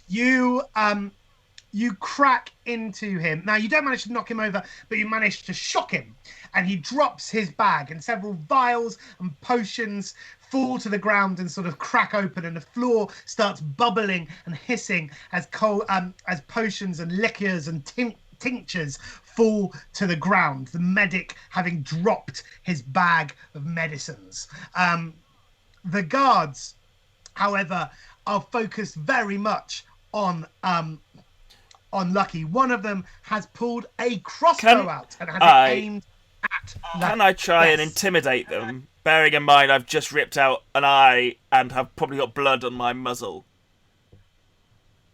[SPEAKER 1] You crack into him. Now, you don't manage to knock him over, but you manage to shock him. And he drops his bag, and several vials and potions fall to the ground and sort of crack open, and the floor starts bubbling and hissing as potions and liquors and tinctures fall to the ground, the medic having dropped his bag of medicines. The guards, however, are focused very much on Lucky. One of them has pulled a crossbow out and has it aimed at Lucky.
[SPEAKER 2] Can I try and intimidate them, bearing in mind I've just ripped out an eye and have probably got blood on my muzzle?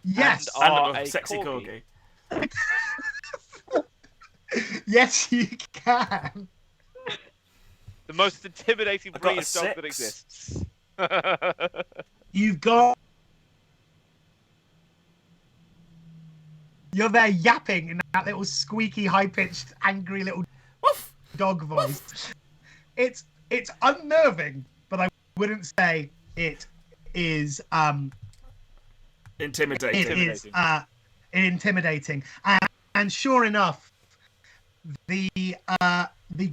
[SPEAKER 1] Yes.
[SPEAKER 2] And I'm a sexy corgi.
[SPEAKER 1] Yes, you can.
[SPEAKER 3] The most intimidating breed of dog that exists.
[SPEAKER 1] You've got... You're there yapping in that little squeaky, high-pitched, angry little dog voice. It's unnerving, but I wouldn't say it is
[SPEAKER 2] intimidating.
[SPEAKER 1] It is intimidating. And sure enough, the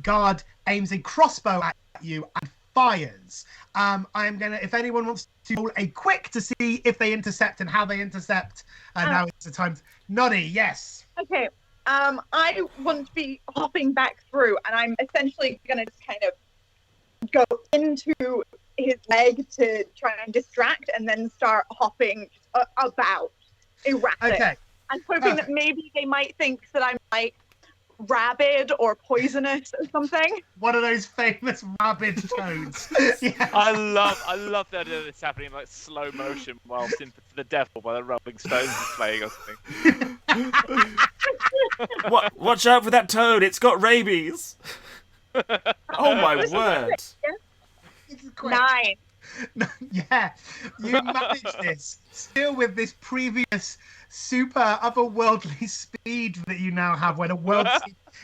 [SPEAKER 1] guard aims a crossbow at you and fires. I'm gonna, if anyone wants to roll a quick to see if they intercept and how they intercept, now it's the time. Noddy, yes.
[SPEAKER 4] Okay. I want to be hopping back through, and I'm essentially gonna just kind of go into his leg to try and distract, and then start hopping about erratic.
[SPEAKER 1] Okay.
[SPEAKER 4] And hoping that maybe they might think that I'm like rabid or poisonous or something.
[SPEAKER 1] One of those famous rabid toads. Yes.
[SPEAKER 3] I love the idea of this happening in like slow motion while Sympathy for the Devil by the Rolling Stones is playing or something.
[SPEAKER 2] Watch out for that toad, it's got rabies. Oh my word.
[SPEAKER 4] 9.
[SPEAKER 1] Yeah, you managed this. Still with this previous super otherworldly speed that you now have when a world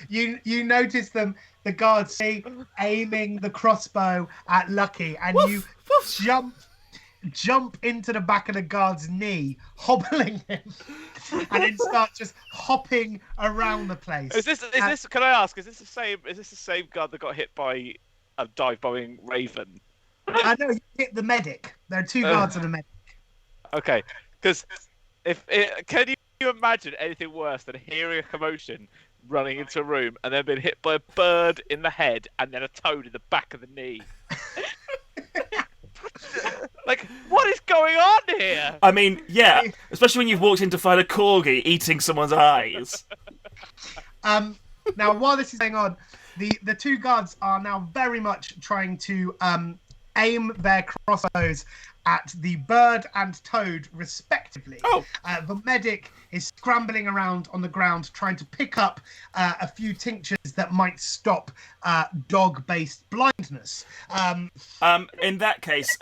[SPEAKER 1] you notice them, the guards aiming the crossbow at Lucky, and you jump into the back of the guard's knee, hobbling him, and then start just hopping around the place.
[SPEAKER 3] Is this can I ask, is this the same guard that got hit by a dive bombing raven?
[SPEAKER 1] I know, you hit the medic. There are 2 guards and a medic.
[SPEAKER 3] Okay, because can you imagine anything worse than hearing a commotion, running into a room and then being hit by a bird in the head and then a toad in the back of the knee. Like, what is going on here?
[SPEAKER 2] I mean, yeah, especially when you've walked in to find a corgi eating someone's eyes.
[SPEAKER 1] Now, while this is going on, the two guards are now very much trying to aim their crossbows at the bird and toad, respectively.
[SPEAKER 2] Oh.
[SPEAKER 1] The medic is scrambling around on the ground, trying to pick up a few tinctures that might stop dog-based blindness.
[SPEAKER 2] In that case,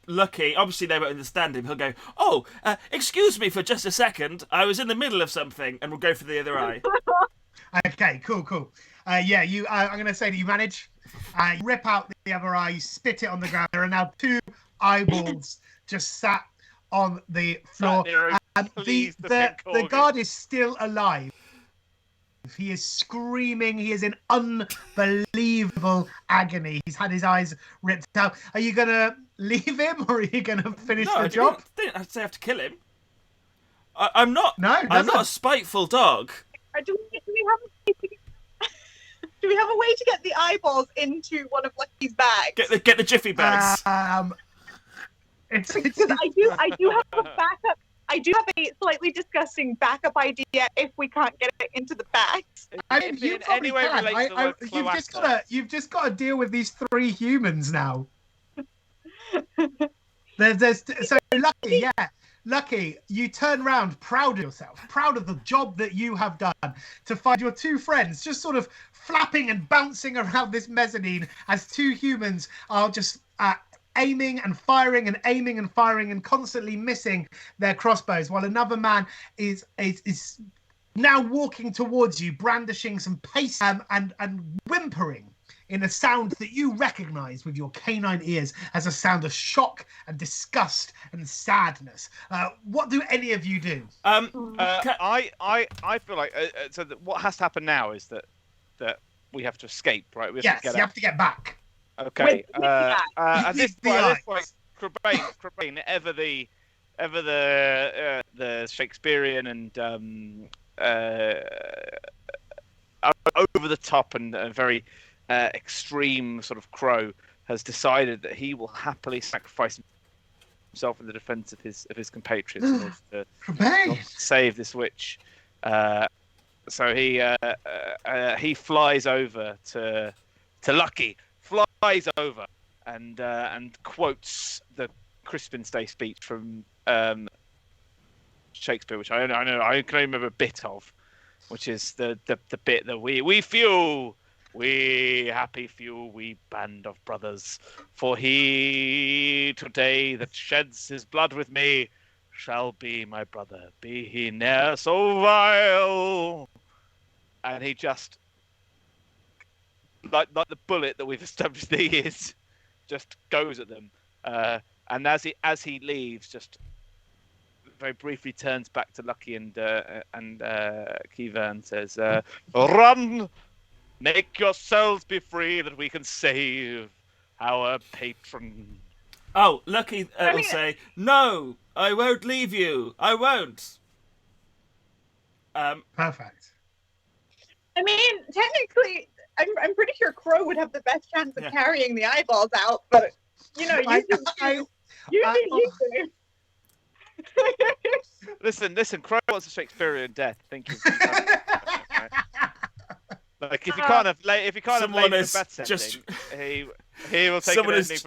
[SPEAKER 2] Lucky, obviously they won't understand him. He'll go, "Oh, excuse me for just a second. I was in the middle of something," and we'll go for the other eye.
[SPEAKER 1] Okay, cool. I'm going to say that you manage. You rip out the other eye, you spit it on the ground. There are now two eyeballs just sat on the floor. The guard is still alive. He is screaming. He is in unbelievable agony. He's had his eyes ripped out. Are you going to leave him, or are you going to finish the job?
[SPEAKER 2] I didn't have to have to kill him. I'm not.
[SPEAKER 1] No,
[SPEAKER 2] I'm not a spiteful dog.
[SPEAKER 4] Do we have a way to get the eyeballs into one of Lucky's bags?
[SPEAKER 2] Get the jiffy bags.
[SPEAKER 4] Because I do have a backup. I do have a slightly disgusting backup idea if we can't get it into the bags.
[SPEAKER 1] I mean, you probably can. You've just got to deal with these three humans now. So Lucky, you turn round, proud of yourself, proud of the job that you have done, to find your two friends just sort of flapping and bouncing around this mezzanine as two humans are just aiming and firing and constantly missing their crossbows, while another man is now walking towards you, brandishing some pace and whimpering in a sound that you recognize with your canine ears as a sound of shock and disgust and sadness. What do any of you do?
[SPEAKER 3] I feel like what has to happen now is that we have to escape, right?
[SPEAKER 1] You have to get back.
[SPEAKER 3] Okay. At this point, Crebain, ever the Shakespearean and over the top and very extreme sort of crow, has decided that he will happily sacrifice himself in the defense of his compatriots in order to save this witch. So he flies over to Lucky, flies over and quotes the Crispin Stay speech from Shakespeare, which I know I can only remember a bit of, which is the bit that we few. We happy few, we band of brothers, for he today that sheds his blood with me shall be my brother, be he ne'er so vile. And he just, like the bullet that we've established that he is, just goes at them. And as he leaves, just very briefly turns back to Lucky and Kiva and says, "Run! Make yourselves be free that we can save our patron."
[SPEAKER 2] Oh, Lucky will say, "No, I won't leave you. I won't."
[SPEAKER 1] Perfect.
[SPEAKER 4] I mean, technically, I'm pretty sure Crow would have the best chance of carrying the eyeballs out, but you do.
[SPEAKER 3] Listen, Crow wants a Shakespearean death. Think you. Like if you can't have
[SPEAKER 2] someone
[SPEAKER 3] has
[SPEAKER 2] just
[SPEAKER 3] he will take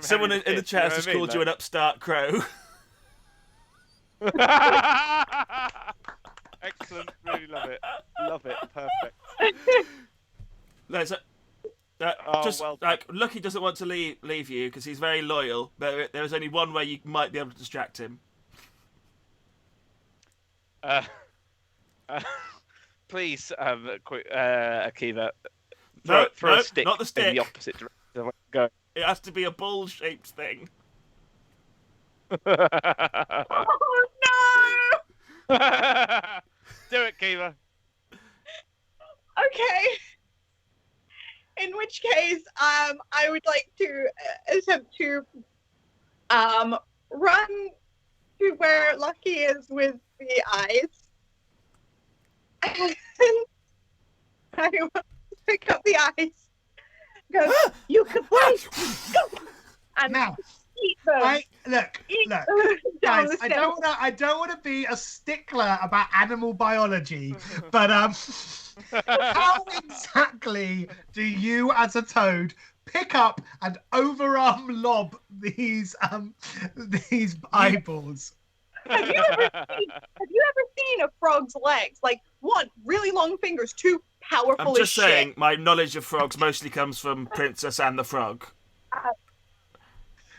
[SPEAKER 2] someone in the chat has called you an upstart crow.
[SPEAKER 3] Excellent, really love it, perfect.
[SPEAKER 2] Lucky doesn't want to leave you because he's very loyal. But there is only one way you might be able to distract him.
[SPEAKER 3] Please, Akiva, throw a stick,
[SPEAKER 2] not the stick,
[SPEAKER 3] in the opposite direction. Go.
[SPEAKER 2] It has to be a ball-shaped thing.
[SPEAKER 4] Oh no!
[SPEAKER 3] Do it, Kiva.
[SPEAKER 4] Okay. In which case, I would like to attempt to run to where Lucky is with the eyes. I will pick up the eyes. Go, you can play. Go. And
[SPEAKER 1] Now,
[SPEAKER 4] eat them.
[SPEAKER 1] Look,
[SPEAKER 4] Down
[SPEAKER 1] guys,
[SPEAKER 4] the
[SPEAKER 1] I don't want to be a stickler about animal biology, but how exactly do you, as a toad, pick up and overarm lob these eyeballs?
[SPEAKER 4] Have you ever seen a frog's legs? Like, one, really long fingers, two, powerful
[SPEAKER 2] I'm just
[SPEAKER 4] as
[SPEAKER 2] saying,
[SPEAKER 4] shit.
[SPEAKER 2] my knowledge of frogs mostly comes from Princess and the Frog.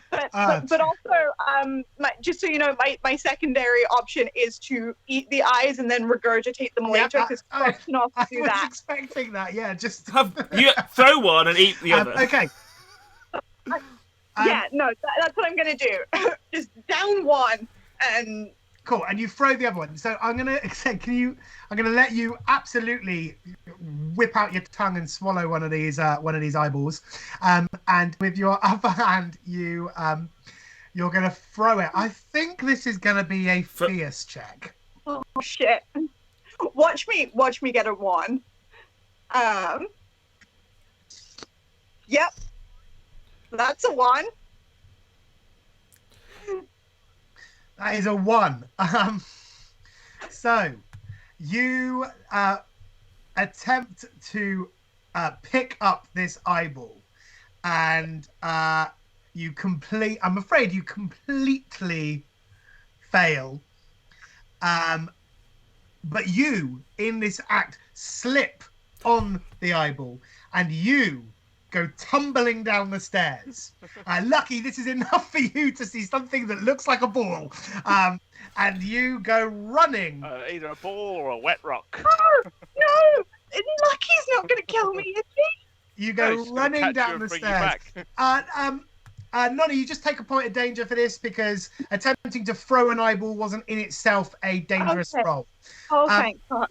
[SPEAKER 4] But also, just so you know, my secondary option is to eat the eyes and then regurgitate them later, because frogs can also do that.
[SPEAKER 1] I was expecting that, yeah. Just
[SPEAKER 2] you throw one and eat the other.
[SPEAKER 1] Okay.
[SPEAKER 4] Yeah, no, that's what I'm gonna do. Just down one and.
[SPEAKER 1] Cool, and you throw the other one. So I'm gonna say, I'm gonna let you absolutely whip out your tongue and swallow one of these eyeballs, and with your other hand, you're gonna throw it. I think this is gonna be a fierce check.
[SPEAKER 4] Oh shit! Watch me get a one. Yep, that's a one.
[SPEAKER 1] That is a 1. So you attempt to pick up this eyeball, and I'm afraid you completely fail. But you, in this act, slip on the eyeball, and you go tumbling down the stairs. Lucky this is enough for you to see something that looks like a ball. And you go running.
[SPEAKER 3] Either a ball or a wet rock.
[SPEAKER 4] No! Lucky's not going to kill me, is he?
[SPEAKER 1] You go running down the stairs. Nonny, you just take a point of danger for this, because attempting to throw an eyeball wasn't in itself a dangerous role.
[SPEAKER 4] Oh, thank God.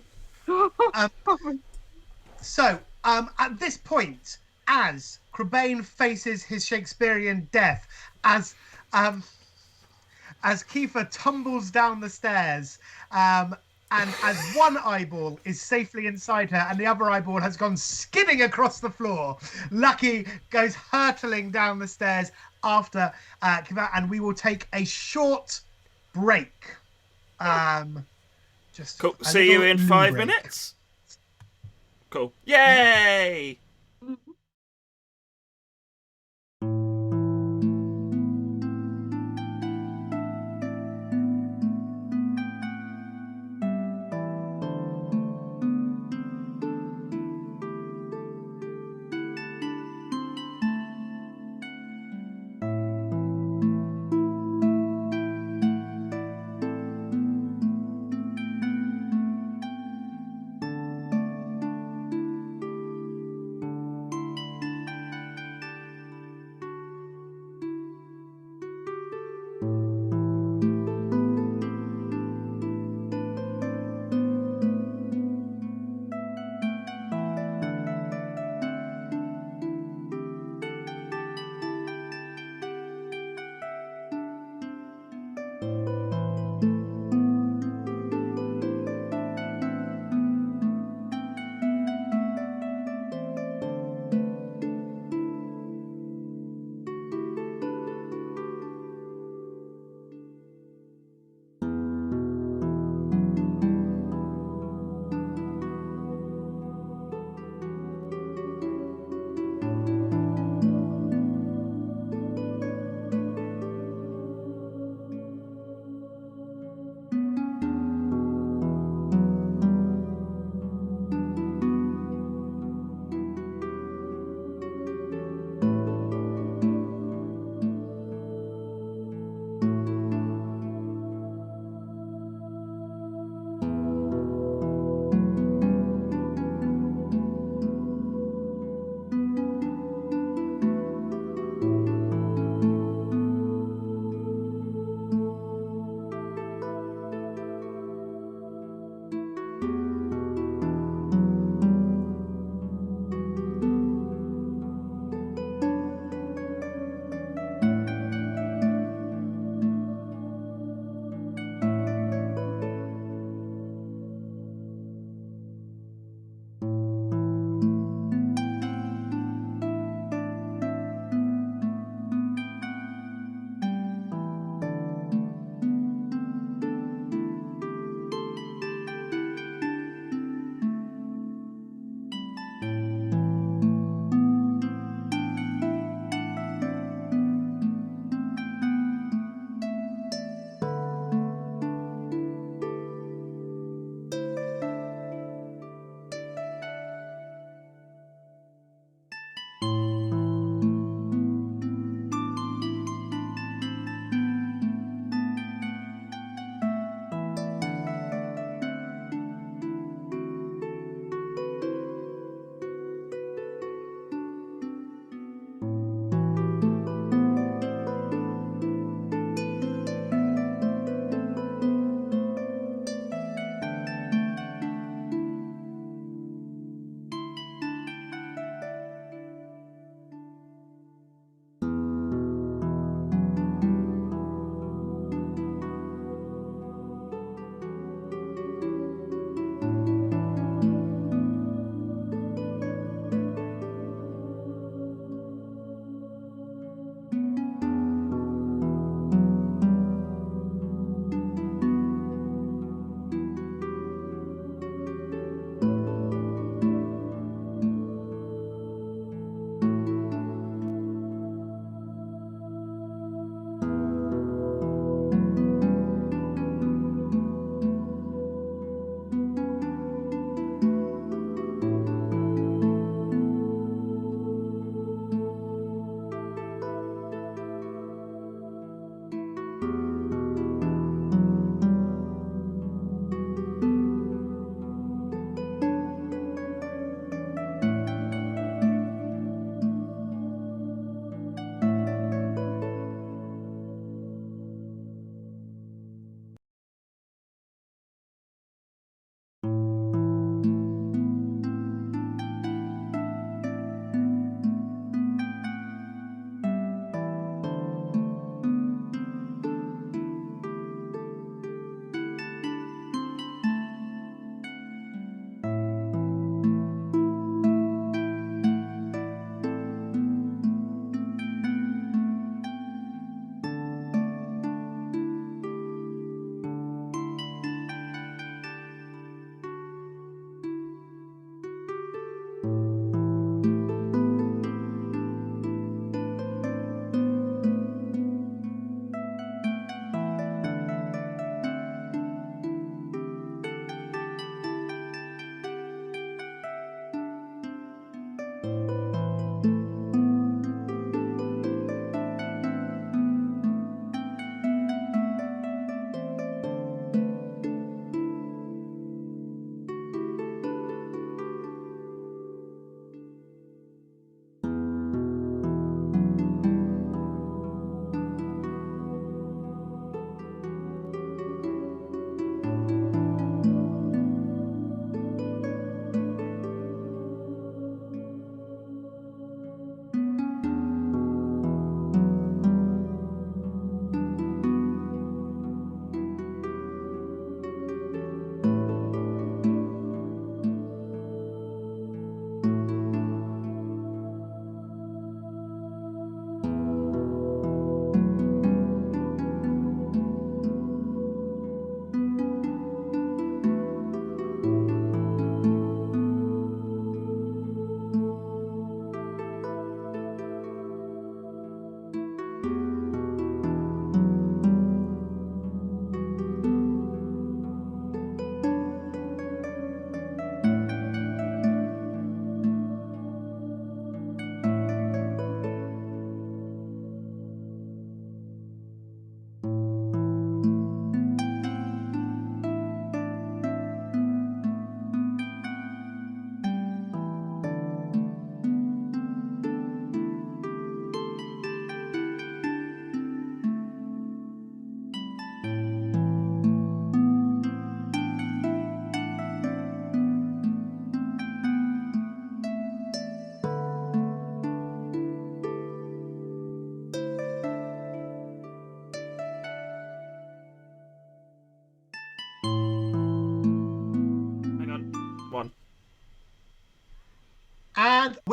[SPEAKER 1] So, at this point, as Crebain faces his Shakespearean death, as Kiefer tumbles down the stairs, and as one eyeball is safely inside her and the other eyeball has gone skidding across the floor, Lucky goes hurtling down the stairs after Kiefer, and we will take a short break. Just
[SPEAKER 2] cool. See you in 5 minutes. Cool. Yay!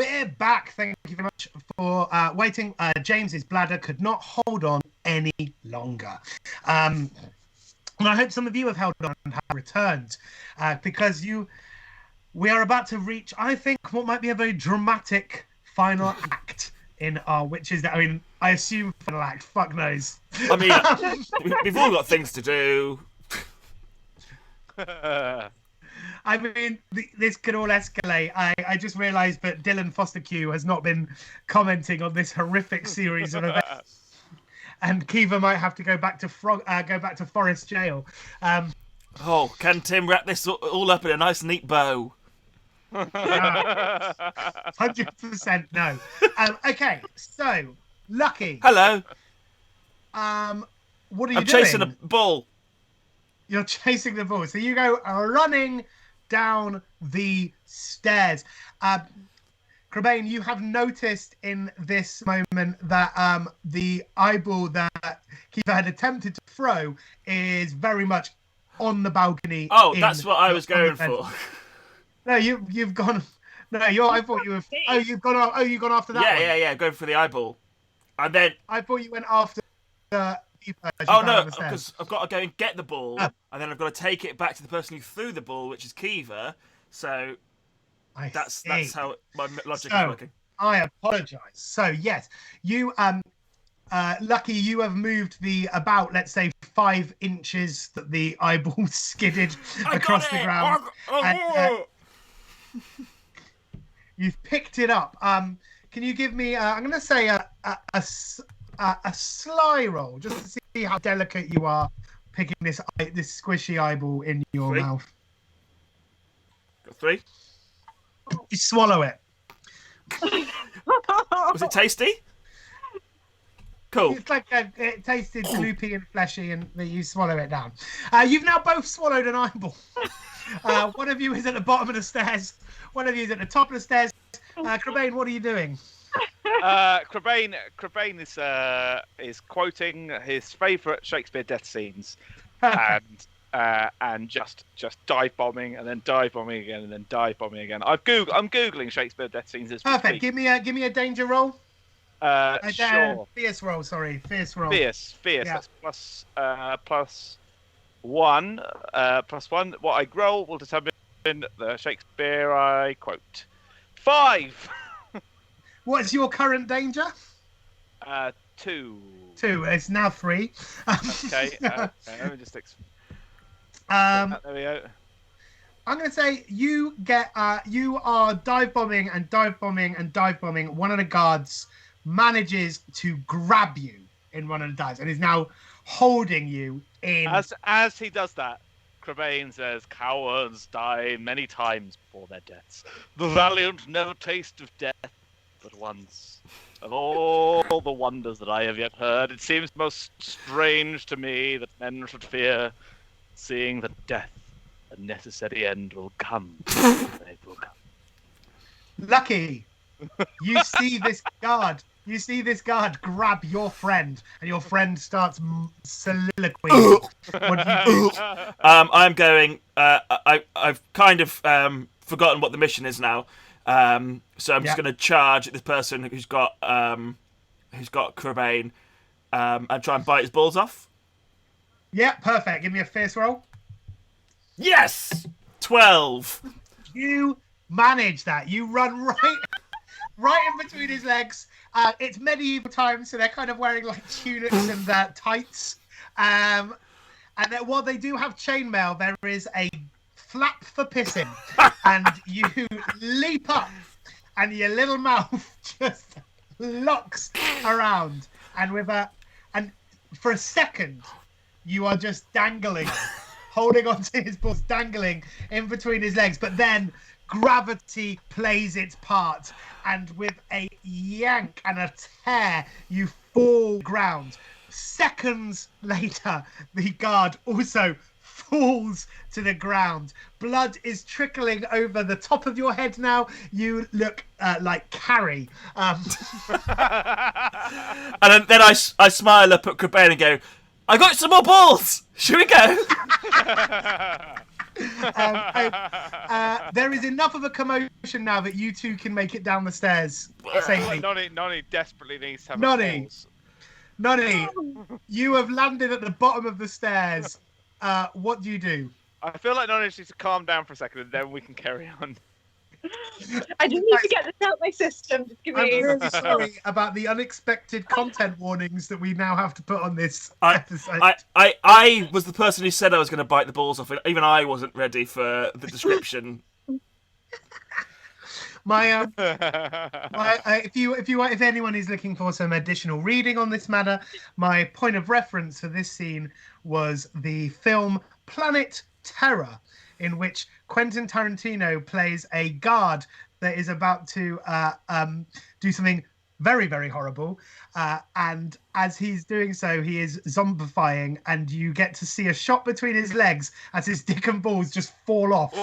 [SPEAKER 1] we're back. Thank you very much for waiting. James's bladder could not hold on any longer. And I hope some of you have held on and have returned because we are about to reach, I think, what might be a very dramatic final act in our Witches. I mean, I assume final act. Fuck knows.
[SPEAKER 2] I mean, we've all got things to do.
[SPEAKER 1] I mean, this could all escalate. I just realised that Dylan Foster Q has not been commenting on this horrific series of events, and Kiva might have to go back to Forest Jail.
[SPEAKER 2] Can Tim wrap this all up in a nice, neat bow?
[SPEAKER 1] 100% no. Okay, so Lucky.
[SPEAKER 2] Hello.
[SPEAKER 1] What are you doing?
[SPEAKER 2] I'm chasing a ball.
[SPEAKER 1] You're chasing the ball. So you go running down the stairs. Crebain, you have noticed in this moment that the eyeball that Kiva had attempted to throw is very much on the balcony.
[SPEAKER 2] Oh, that's what I was going for.
[SPEAKER 1] No, you've gone. No, I thought you were. Oh, you've gone. Oh, you've gone after that.
[SPEAKER 2] Yeah. Going for the eyeball, and then
[SPEAKER 1] I thought you went after.
[SPEAKER 2] Oh no, because I've got to go and get the ball, and then I've got to take it back to the person who threw the ball, which is Kiva. So that's how my logic is working.
[SPEAKER 1] I apologise. So yes, you Lucky, you have moved about, let's say, 5 inches that the eyeball skidded across the ground. You've picked it up. Can you give me? I'm going to say a sly roll, just to see how delicate you are picking this squishy eyeball in your mouth.
[SPEAKER 2] Got 3.
[SPEAKER 1] You swallow it.
[SPEAKER 2] Was it tasty? Cool.
[SPEAKER 1] It's like it tasted gloopy and fleshy, and you swallow it down. You've now both swallowed an eyeball. One of you is at the bottom of the stairs. One of you is at the top of the stairs. Crebain, what are you doing?
[SPEAKER 3] Crebain is quoting his favourite Shakespeare death scenes, and just dive bombing and then dive bombing again and then dive bombing again. I'm googling Shakespeare death scenes as we
[SPEAKER 1] Perfect.
[SPEAKER 3] speak.
[SPEAKER 1] Give me a danger roll.
[SPEAKER 3] Sure.
[SPEAKER 1] Fierce roll. Sorry, fierce roll.
[SPEAKER 3] Fierce.
[SPEAKER 1] Yeah.
[SPEAKER 3] That's plus 1. Plus 1. What I roll will determine the Shakespeare I quote. 5.
[SPEAKER 1] What's your current danger?
[SPEAKER 3] 2.
[SPEAKER 1] 2. It's now 3.
[SPEAKER 3] Okay. Let me just there we go.
[SPEAKER 1] I'm going to say you are dive bombing and dive bombing and dive bombing. One of the guards manages to grab you in one of the dives and is now holding you in.
[SPEAKER 3] As he does that, Crebain says, "Cowards die many times before their deaths. The valiant never taste of death but once. Of all the wonders that I have yet heard, it seems most strange to me that men should fear seeing that death, a necessary end, will come. It will come."
[SPEAKER 1] Lucky, you see this guard. You see this guard grab your friend, and your friend starts soliloquying. What do you do?
[SPEAKER 2] I'm going. I've kind of forgotten what the mission is now. So I'm just going to charge at this person who's got Crebain, and try and bite his balls off.
[SPEAKER 1] Yeah, perfect. Give me a fierce roll.
[SPEAKER 2] Yes, 12.
[SPEAKER 1] You manage that. You run right in between his legs. It's medieval times, so they're kind of wearing like tunics and tights. And then, while they do have chainmail, there is a flap for pissing, and you leap up, and your little mouth just locks around, and for a second, you are just dangling, holding onto his balls, dangling in between his legs, but then gravity plays its part, and with a yank and a tear, you fall ground. Seconds later, the guard also falls to the ground. Blood is trickling over the top of your head now. You look like Carrie.
[SPEAKER 2] And then I smile up at Crebain and go, "I got some more balls. Should we go?"
[SPEAKER 1] There is enough of a commotion now that you two can make it down the stairs safely.
[SPEAKER 3] Nonny desperately needs to have
[SPEAKER 1] Nonny, you have landed at the bottom of the stairs. What do you do?
[SPEAKER 3] I feel like Nonny needs to calm down for a second, and then we can carry on.
[SPEAKER 4] I just need to get this out of my system. Just give
[SPEAKER 1] I'm
[SPEAKER 4] me.
[SPEAKER 1] really sorry about the unexpected content warnings that we now have to put on this episode.
[SPEAKER 2] I was the person who said I was going to bite the balls off, and even I wasn't ready for the description.
[SPEAKER 1] If anyone is looking for some additional reading on this matter, my point of reference for this scene was the film Planet Terror, in which Quentin Tarantino plays a guard that is about to do something very, very horrible. And as he's doing so, he is zombifying, and you get to see a shot between his legs as his dick and balls just fall off.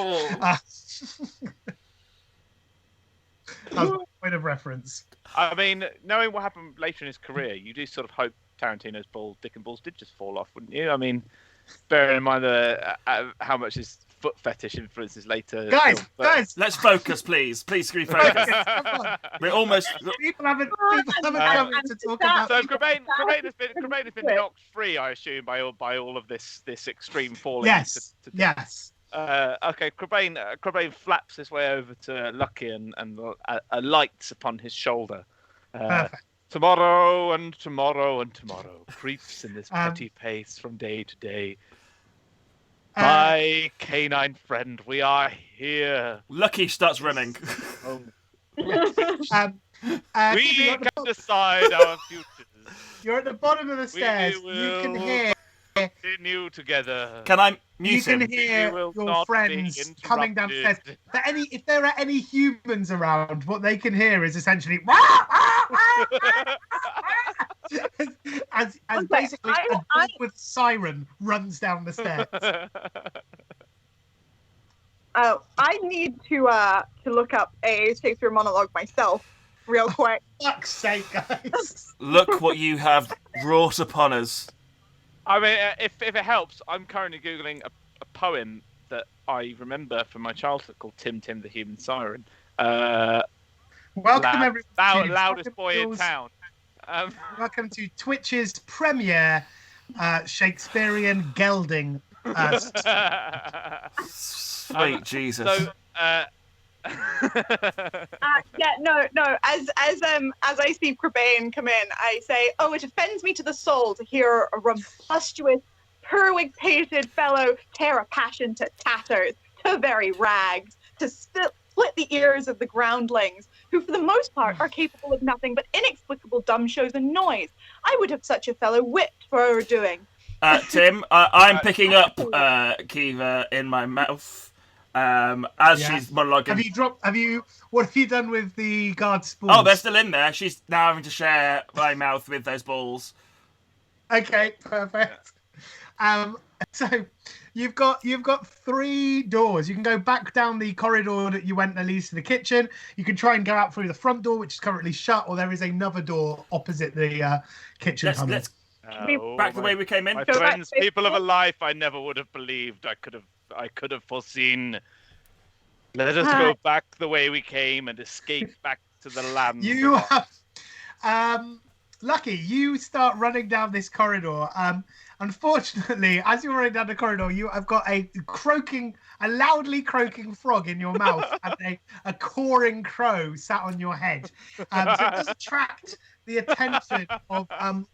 [SPEAKER 1] That's my point of reference.
[SPEAKER 3] I mean, knowing what happened later in his career, you do sort of hope Tarantino's dick and balls did just fall off, wouldn't you? I mean, bearing in mind how much his foot fetish influences later.
[SPEAKER 1] Guys,
[SPEAKER 2] let's focus, please. Please, can we focus? We're almost.
[SPEAKER 1] People haven't come to talk about.
[SPEAKER 3] So Cobain has been knocked free, I assume, by all of this extreme falling.
[SPEAKER 1] Yes. Yes.
[SPEAKER 3] Okay, Cobain flaps his way over to Lucky and alights upon his shoulder.
[SPEAKER 1] Perfect.
[SPEAKER 3] Tomorrow and tomorrow and tomorrow creeps in this petty pace from day to day. My canine friend, we are here.
[SPEAKER 2] Lucky starts running.
[SPEAKER 3] We can decide our futures.
[SPEAKER 1] You're at the bottom of the stairs. You can hear.
[SPEAKER 3] Continue together.
[SPEAKER 2] Can I mute him?
[SPEAKER 1] You can hear your friends coming downstairs. If there are any humans around, what they can hear is essentially as basically a dog with siren runs down the stairs.
[SPEAKER 4] I need to look up a Shakespeare monologue myself, real quick.
[SPEAKER 1] Fuck's sake, guys!
[SPEAKER 2] Look what you have wrought upon us.
[SPEAKER 3] I mean, if it helps, I'm currently Googling a poem that I remember from my childhood called Tim Tim the Human Siren.
[SPEAKER 1] Welcome, everyone.
[SPEAKER 3] Loudest boy in town.
[SPEAKER 1] Welcome to Twitch's premiere Shakespearean gelding.
[SPEAKER 2] Sweet Jesus.
[SPEAKER 3] So,
[SPEAKER 4] no. As I see Cobain come in, I say, "Oh, it offends me to the soul to hear a robust, periwig-pated fellow tear a passion to tatters, to very rags, to split the ears of the groundlings, who for the most part are capable of nothing but inexplicable dumb shows and noise. I would have such a fellow whipped for overdoing."
[SPEAKER 2] Tim, I'm picking up Kiva in my mouth. She's monologuing.
[SPEAKER 1] What have you done with the guard's balls?
[SPEAKER 2] Oh, they're still in there. She's now having to share my mouth with those balls.
[SPEAKER 1] Okay, perfect. So you've got 3 doors. You can go back down the corridor that you went at least to the kitchen. You can try and go out through the front door, which is currently shut, or there is another door opposite the kitchen tunnel.
[SPEAKER 2] Let's back the way we came in.
[SPEAKER 3] My friends, people of a life I never would have believed I could have foreseen. Let us go back the way we came and escape back to the land.
[SPEAKER 1] You have, Lucky, you start running down this corridor. Unfortunately, as you're running down the corridor, you have got a loudly croaking frog in your mouth and a cawing crow sat on your head. So it does attract the attention of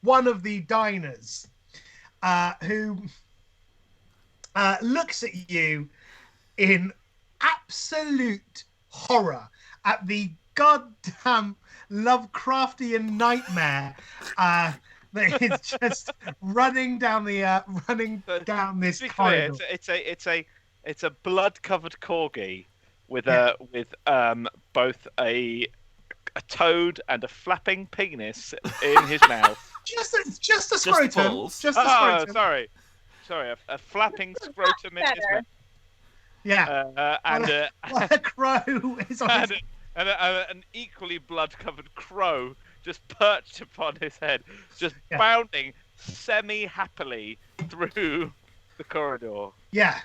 [SPEAKER 1] one of the diners, who looks at you in absolute horror at the goddamn Lovecraftian nightmare that is just running down this corridor.
[SPEAKER 3] It's a blood-covered corgi with both a toad and a flapping penis in his mouth.
[SPEAKER 1] Just a scrotum. Just a scrotum.
[SPEAKER 3] Sorry, a flapping scrotum in his mouth.
[SPEAKER 1] Yeah.
[SPEAKER 3] And
[SPEAKER 1] a crow is on his...
[SPEAKER 3] and an equally blood-covered crow just perched upon his head, just bounding semi-happily through the corridor.
[SPEAKER 1] Yeah.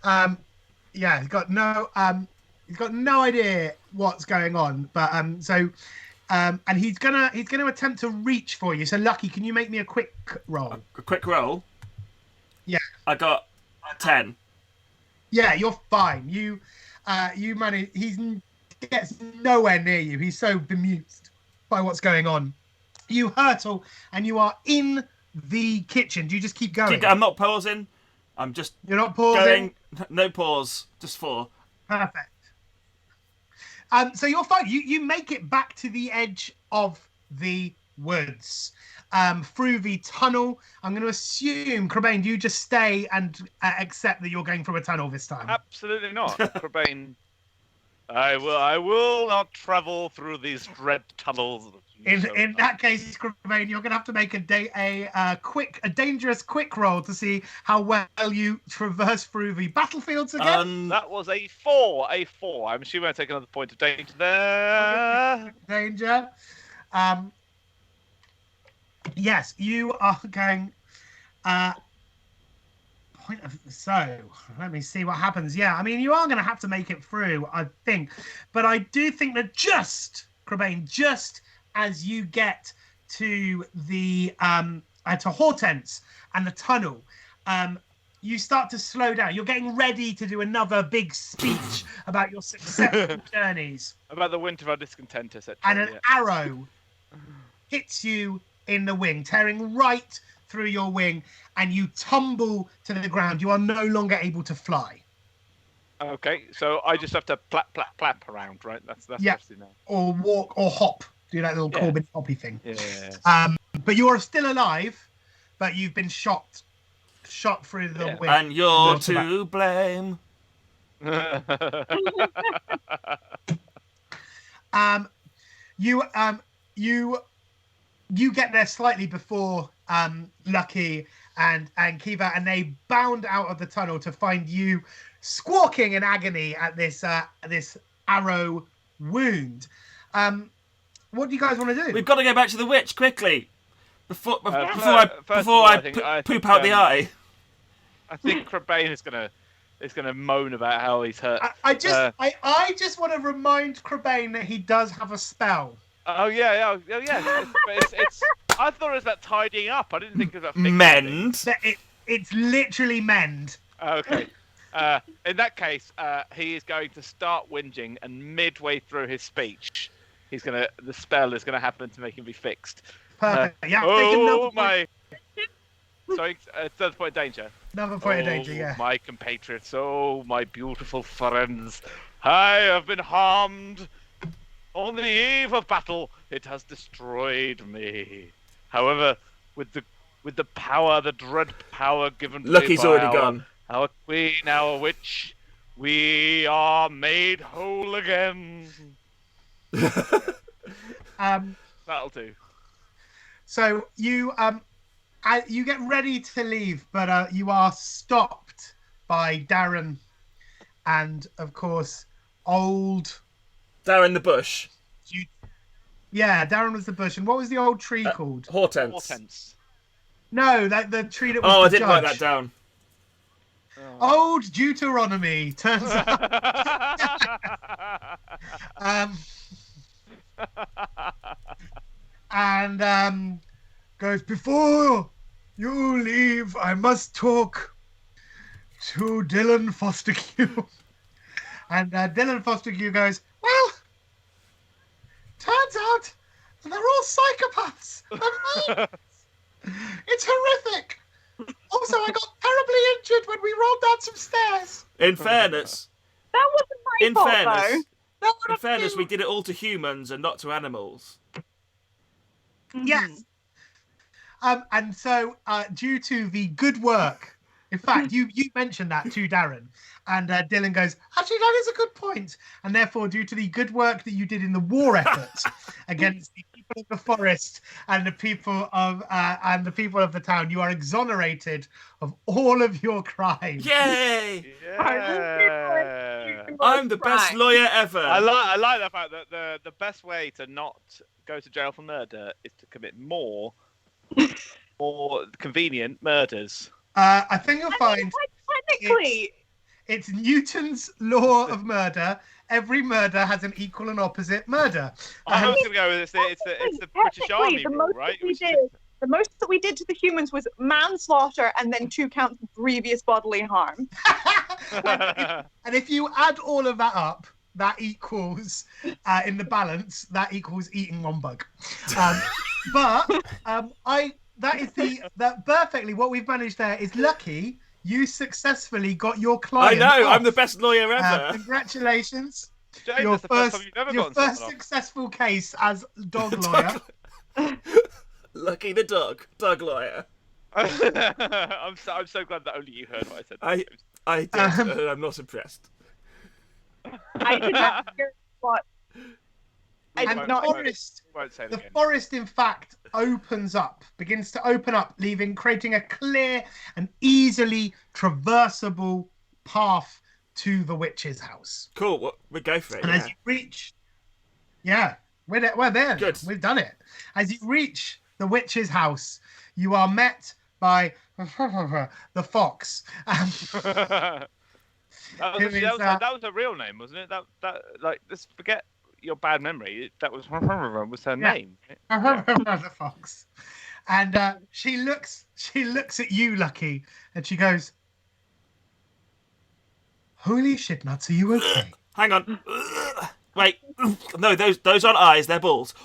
[SPEAKER 1] Yeah, he's got no idea what's going on. But and he's gonna attempt to reach for you. So Lucky, can you make me a quick roll?
[SPEAKER 2] A quick roll.
[SPEAKER 1] Yeah.
[SPEAKER 2] I got 10.
[SPEAKER 1] Yeah, you're fine. You manage. He gets nowhere near you. He's so bemused by what's going on. You hurtle, and you are in the kitchen. Do you just keep going?
[SPEAKER 2] I'm not pausing. I'm just.
[SPEAKER 1] You're not pausing.
[SPEAKER 2] Going. No pause. Just 4.
[SPEAKER 1] Perfect. So you're fine. You make it back to the edge of the woods, through the tunnel. I'm going to assume, Crebain, do you just stay and accept that you're going through a tunnel this time?
[SPEAKER 3] Absolutely not, Crebain. I will not travel through these dread tunnels.
[SPEAKER 1] In that case, Crebain, you're going to have to make a dangerous quick roll to see how well you traverse through the battlefields again.
[SPEAKER 3] That was a 4. I'm assuming I take another point of danger there.
[SPEAKER 1] Danger. Yes, you are going. So let me see what happens. Yeah, I mean, you are going to have to make it through, I think, but I do think that Crebain, just as you get to the to Hortense and the tunnel, you start to slow down. You're getting ready to do another big speech about your successful journeys.
[SPEAKER 3] About the winter of our discontent, etc.
[SPEAKER 1] And an arrow hits you in the wing, tearing right through your wing, and you tumble to the ground. You are no longer able to fly.
[SPEAKER 3] Okay, so I just have to plap around, right? That's
[SPEAKER 1] yeah.
[SPEAKER 3] Now.
[SPEAKER 1] Or walk or hop. Do that little Corbin hoppy thing.
[SPEAKER 3] Yeah.
[SPEAKER 1] But you are still alive, but you've been shot through the wing.
[SPEAKER 2] And you're to blame.
[SPEAKER 1] You get there slightly before Lucky and Kiva, and they bound out of the tunnel to find you squawking in agony at this arrow wound. What do you guys want to do?
[SPEAKER 2] We've got to go back to the witch quickly before I poop out the eye.
[SPEAKER 3] I think Crebain is gonna moan about how he's hurt.
[SPEAKER 1] I just want to remind Crebain that he does have a spell.
[SPEAKER 3] Oh yeah. It's I thought it was about tidying up. I didn't think it was about fixing
[SPEAKER 2] mend.
[SPEAKER 1] It's literally mend.
[SPEAKER 3] Okay. In that case, he is going to start whinging, and midway through his speech, the spell is gonna happen to make him be fixed.
[SPEAKER 1] Perfect.
[SPEAKER 3] Sorry, third point of danger.
[SPEAKER 1] Another point of danger, yeah.
[SPEAKER 3] My compatriots, my beautiful friends, I have been harmed. On the eve of battle, it has destroyed me. However, with the power, the dread power given to
[SPEAKER 2] Lucky's
[SPEAKER 3] me by
[SPEAKER 2] already gone.
[SPEAKER 3] Our queen, our witch, we are made whole again. That'll do.
[SPEAKER 1] So you get ready to leave, but you are stopped by Darren, and of course, old
[SPEAKER 2] Darren the bush.
[SPEAKER 1] Yeah, Darren was the bush, and what was the old tree called?
[SPEAKER 3] Hortense.
[SPEAKER 1] No, the tree that was.
[SPEAKER 2] Oh,
[SPEAKER 1] the
[SPEAKER 2] I didn't
[SPEAKER 1] judge.
[SPEAKER 2] write that down.
[SPEAKER 1] Old Deuteronomy turns out. And goes, before you leave, I must talk to Dylan Fostergue. And Dylan Fostergue goes, well, turns out they're all psychopaths. It's horrific. Also, I got terribly injured when we rolled down some stairs.
[SPEAKER 2] In fairness,
[SPEAKER 4] that wasn't my fault, though.
[SPEAKER 2] In fairness, we did it all to humans and not to animals.
[SPEAKER 1] Yes. And so, due to the good work, in fact, you mentioned that to Darren, and Dylan goes, actually, that is a good point. And therefore, due to the good work that you did in the war effort against the people of the forest and the people of the town, you are exonerated of all of your crimes.
[SPEAKER 2] Yay!
[SPEAKER 3] Yeah.
[SPEAKER 2] I'm the best lawyer ever.
[SPEAKER 3] I like the fact that the best way to not go to jail for murder is to commit more convenient murders.
[SPEAKER 1] I think you'll find
[SPEAKER 4] technically
[SPEAKER 1] It's Newton's law of murder. Every murder has an equal and opposite murder.
[SPEAKER 3] I was going to go with it's the British Army rule, right?
[SPEAKER 4] The most that we did to the humans was manslaughter and then 2 counts of grievous bodily harm.
[SPEAKER 1] and if you add all of that up, that equals, in the balance, that equals eating one bug. That perfectly, what we've managed there is lucky. You successfully got your client.
[SPEAKER 2] I know,
[SPEAKER 1] off.
[SPEAKER 2] I'm the best lawyer ever.
[SPEAKER 1] Congratulations.
[SPEAKER 3] James,
[SPEAKER 1] your
[SPEAKER 3] your
[SPEAKER 1] first successful case as dog lawyer.
[SPEAKER 2] Lucky the dog lawyer.
[SPEAKER 3] I'm so glad that only you heard what I said.
[SPEAKER 2] I did, and I'm not impressed.
[SPEAKER 4] I did not hear what. I did not.
[SPEAKER 1] The forest, in fact, begins to open up, creating a clear and easily traversable path to the witch's house.
[SPEAKER 2] Cool. Well, we go for it.
[SPEAKER 1] And as you reach, we're there.
[SPEAKER 2] Good.
[SPEAKER 1] We've done it. As you reach the witch's house, you are met by the fox.
[SPEAKER 3] That was a real name, wasn't it? That like, let's forget your bad memory. That was her name.
[SPEAKER 1] The fox. And she looks at you, Lucky, and she goes, "Holy shit nuts, are you okay?"
[SPEAKER 2] Hang on. Wait. No, those aren't eyes, they're balls.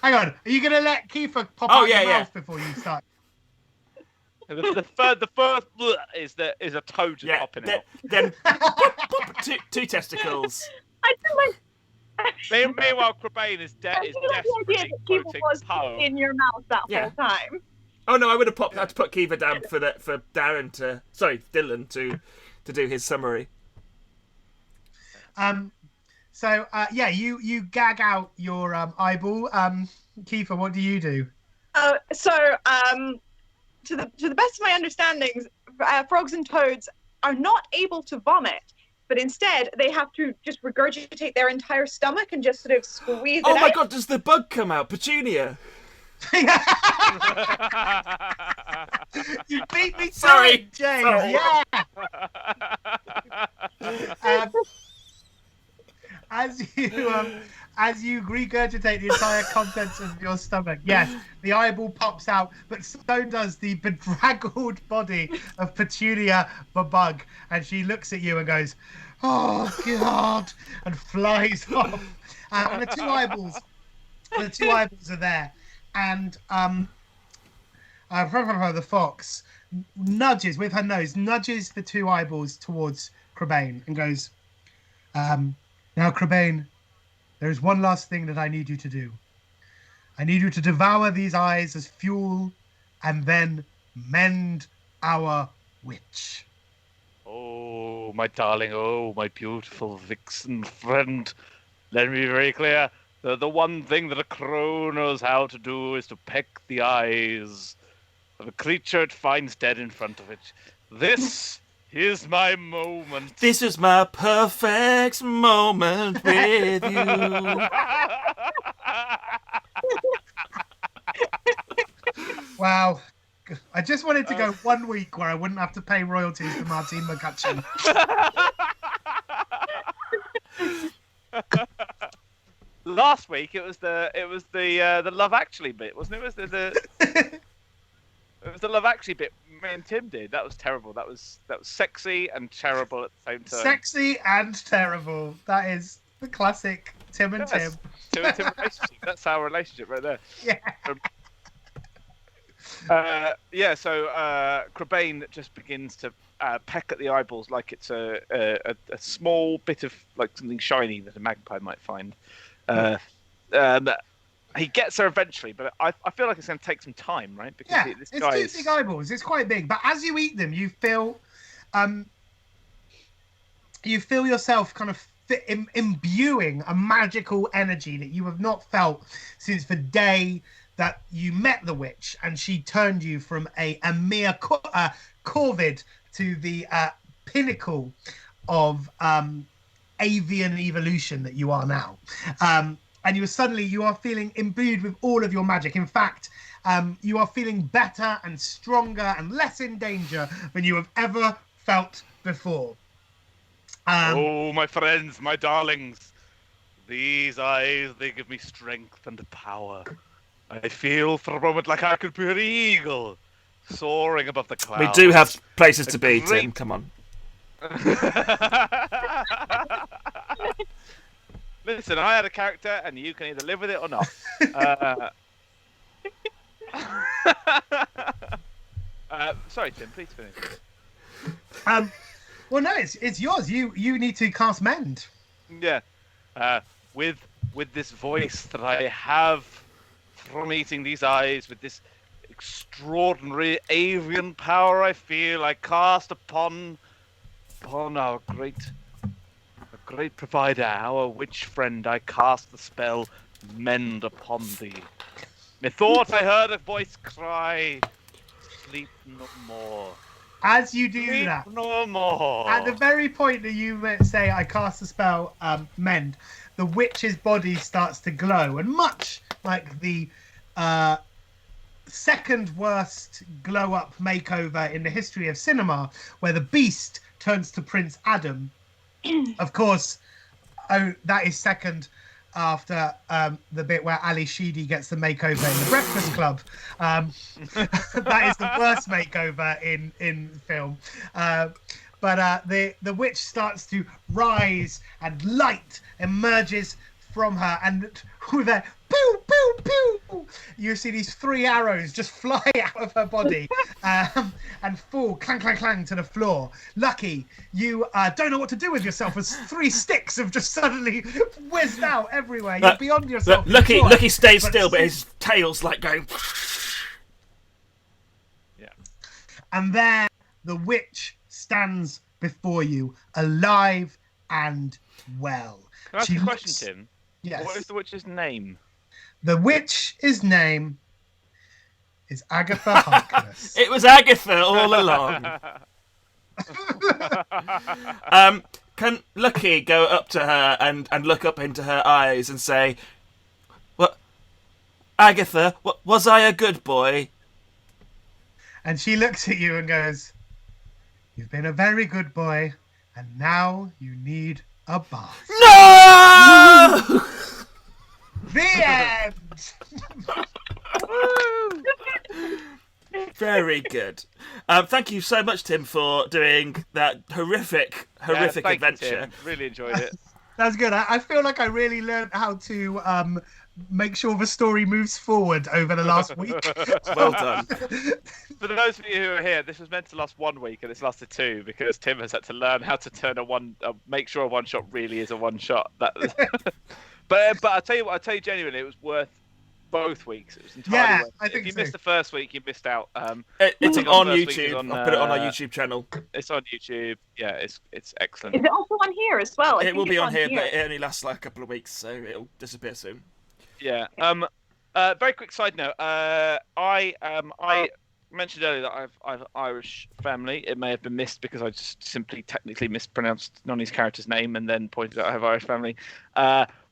[SPEAKER 1] Hang on. Are you gonna let Kiefer pop out your mouth before you start?
[SPEAKER 3] The first is a toad just popping out.
[SPEAKER 2] Then two testicles.
[SPEAKER 4] I feel like.
[SPEAKER 3] Meanwhile, Crebain is desperately quoting Poe.
[SPEAKER 4] In your mouth that whole time.
[SPEAKER 2] Oh no, I would have had to put Kiva down for Dylan to do his summary.
[SPEAKER 1] You gag out your eyeball. Kiefer, what do you do?
[SPEAKER 4] To the best of my understandings, frogs and toads are not able to vomit, but instead they have to just regurgitate their entire stomach and just sort of squeeze it out.
[SPEAKER 2] Oh my god, does the bug come out? Petunia!
[SPEAKER 1] You beat me.
[SPEAKER 2] Sorry,
[SPEAKER 1] James.
[SPEAKER 2] Sorry.
[SPEAKER 1] Yeah. As you regurgitate the entire contents of your stomach, yes, the eyeball pops out, but so does the bedraggled body of Petunia the bug, and she looks at you and goes, "Oh God," and flies off. And the two eyeballs are there, and the fox nudges with her nose, nudges the two eyeballs towards Crebain and goes, "Now, Crebain, there is one last thing that I need you to do. I need you to devour these eyes as fuel and then mend our witch."
[SPEAKER 3] Oh, my darling, oh, my beautiful vixen friend. Let me be very clear. The one thing that a crow knows how to do is to peck the eyes of a creature it finds dead in front of it. This is my moment.
[SPEAKER 2] This is my perfect moment with you.
[SPEAKER 1] Wow. I just wanted to go 1 week where I wouldn't have to pay royalties to Martine McCutcheon.
[SPEAKER 3] Last week it was the Love Actually bit, wasn't it? It was the Love Actually bit me and Tim did. That was terrible. That was sexy and terrible at the same time.
[SPEAKER 1] Sexy and terrible. That is the classic Tim and Tim.
[SPEAKER 3] Tim and Tim relationship. That's our relationship right there.
[SPEAKER 1] Yeah.
[SPEAKER 3] So Crebain just begins to peck at the eyeballs like it's a small bit of like something shiny that a magpie might find. He gets her eventually, but I feel like it's going to take some time, right? Because this guy
[SPEAKER 1] two big eyeballs. It's quite big, but as you eat them, you feel yourself kind of imbuing a magical energy that you have not felt since the day that you met the witch and she turned you from a mere corvid to the pinnacle of avian evolution that you are now. and you are feeling imbued with all of your magic. In fact, you are feeling better and stronger and less in danger than you have ever felt before.
[SPEAKER 3] Oh, my friends, my darlings. These eyes, they give me strength and power. I feel for a moment like I could be an eagle soaring above the clouds.
[SPEAKER 2] We do have places to be, Tim. Come on.
[SPEAKER 3] Listen, I had a character, and you can either live with it or not. Sorry, Tim. Please finish.
[SPEAKER 1] Well, no, it's yours. You need to cast Mend.
[SPEAKER 3] Yeah. With this voice that I have from eating these eyes, with this extraordinary avian power I feel, I cast upon our great provider, our witch friend, I cast the spell Mend upon thee. Methought I heard a voice cry, sleep no more.
[SPEAKER 1] As you do that,
[SPEAKER 3] no more.
[SPEAKER 1] At the very point that you say, I cast the spell Mend, the witch's body starts to glow, and much like the second worst glow up makeover in the history of cinema, where the Beast turns to Prince Adam. Of course, that is second after the bit where Ali Sheedy gets the makeover in the Breakfast Club. That is the worst makeover in film. But the witch starts to rise, and light emerges from her, and with a pew pew pew, you see these 3 arrows just fly out of her body and fall clang clang clang to the floor. Lucky, you don't know what to do with yourself, as 3 sticks have just suddenly whizzed out everywhere. You're beyond yourself.
[SPEAKER 2] Lucky stays still, but his tail's like going.
[SPEAKER 3] Yeah.
[SPEAKER 1] And there, the witch stands before you, alive and well.
[SPEAKER 3] Can I ask you a question, Tim?
[SPEAKER 1] Yes.
[SPEAKER 3] What is the witch's name?
[SPEAKER 1] The witch's name is Agatha Harkness.
[SPEAKER 2] It was Agatha all along. Can Lucky go up to her and look up into her eyes and say, "What, Agatha? Was I a good boy?"
[SPEAKER 1] And she looks at you and goes, "You've been a very good boy, and now you need a bath."
[SPEAKER 2] No!
[SPEAKER 1] The end.
[SPEAKER 2] Very good. Thank you so much, Tim, for doing that horrific adventure.
[SPEAKER 3] You, Tim. Really enjoyed it.
[SPEAKER 1] That's good. I feel like I really learned how to make sure the story moves forward over the last week.
[SPEAKER 2] Well done.
[SPEAKER 3] For those of you who are here, this was meant to last 1 week, and it's lasted 2 because Tim has had to learn how to turn make sure a one shot really is a one shot. But I tell you genuinely, it was worth both weeks. It was entirely worth it.
[SPEAKER 1] I think
[SPEAKER 3] if you missed the first week, you missed out.
[SPEAKER 2] It's on YouTube. I'll put it on our YouTube channel.
[SPEAKER 3] It's on YouTube. Yeah, it's excellent.
[SPEAKER 4] Is it also on here as well?
[SPEAKER 2] It will be on here, but it only lasts like a couple of weeks, so it'll disappear soon.
[SPEAKER 3] Yeah. Very quick side note. I mentioned earlier that I've Irish family. It may have been missed because I just simply technically mispronounced Nonny's character's name and then pointed out I have Irish family.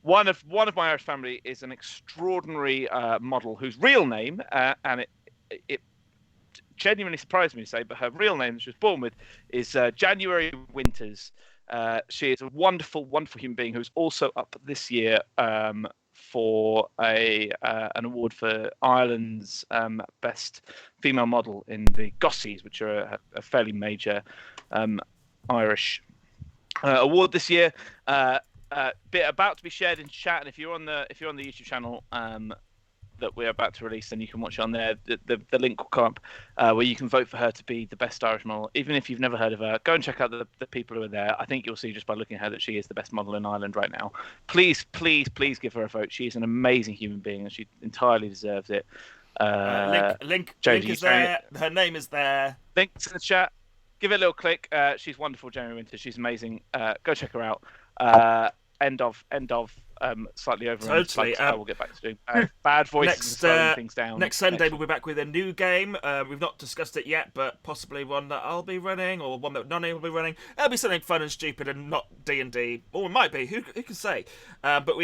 [SPEAKER 3] One of my Irish family is an extraordinary model whose real name, and it genuinely surprised me to say, but her real name she was born with is January Winters. She is a wonderful, wonderful human being who's also up this year for an award for Ireland's best female model in the Gossies, which are a fairly major Irish award this year. Bit about to be shared in chat, and if you're on the YouTube channel that we're about to release, then you can watch it on there. The link will come up where you can vote for her to be the best Irish model. Even if you've never heard of her, go and check out the people who are there. I think you'll see just by looking at her that she is the best model in Ireland right now. Please, please, please give her a vote. She is an amazing human being, and she entirely deserves it.
[SPEAKER 2] Link
[SPEAKER 3] James,
[SPEAKER 2] is there. Her name is there.
[SPEAKER 3] Links in the chat. Give it a little click. She's wonderful, January Winters. She's amazing. Go check her out. End of. Slightly over.
[SPEAKER 2] Totally.
[SPEAKER 3] We'll get back to doing bad voices and slowing things down.
[SPEAKER 2] Next Sunday we'll be back with a new game. We've not discussed it yet, but possibly one that I'll be running or one that Nonny will be running. It'll be something fun and stupid and not D&D, or it might be. Who can say? But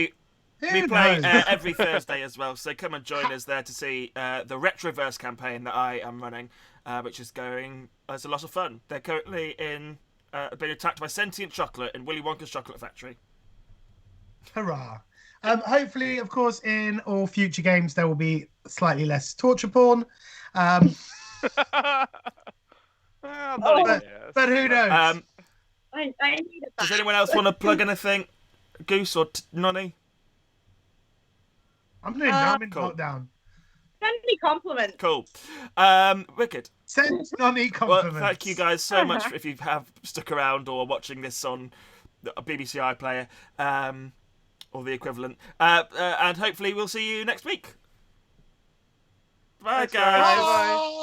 [SPEAKER 2] We play every Thursday as well, so come and join us there to see the Retroverse campaign that I am running, which is going as a lot of fun. They're currently being attacked by sentient chocolate in Willy Wonka's chocolate factory.
[SPEAKER 1] Hurrah! Hopefully, of course, in all future games there will be slightly less torture porn. But who knows?
[SPEAKER 4] I need it back.
[SPEAKER 2] Does anyone else want to plug anything? Goose or Nonny?
[SPEAKER 1] I'm in lockdown.
[SPEAKER 4] Send me compliments.
[SPEAKER 2] Cool. Wicked.
[SPEAKER 1] Send Nonny compliments.
[SPEAKER 2] Well, thank you guys so much if you have stuck around or watching this on BBC iPlayer or the equivalent. And hopefully we'll see you next week. Bye, guys.
[SPEAKER 3] Bye.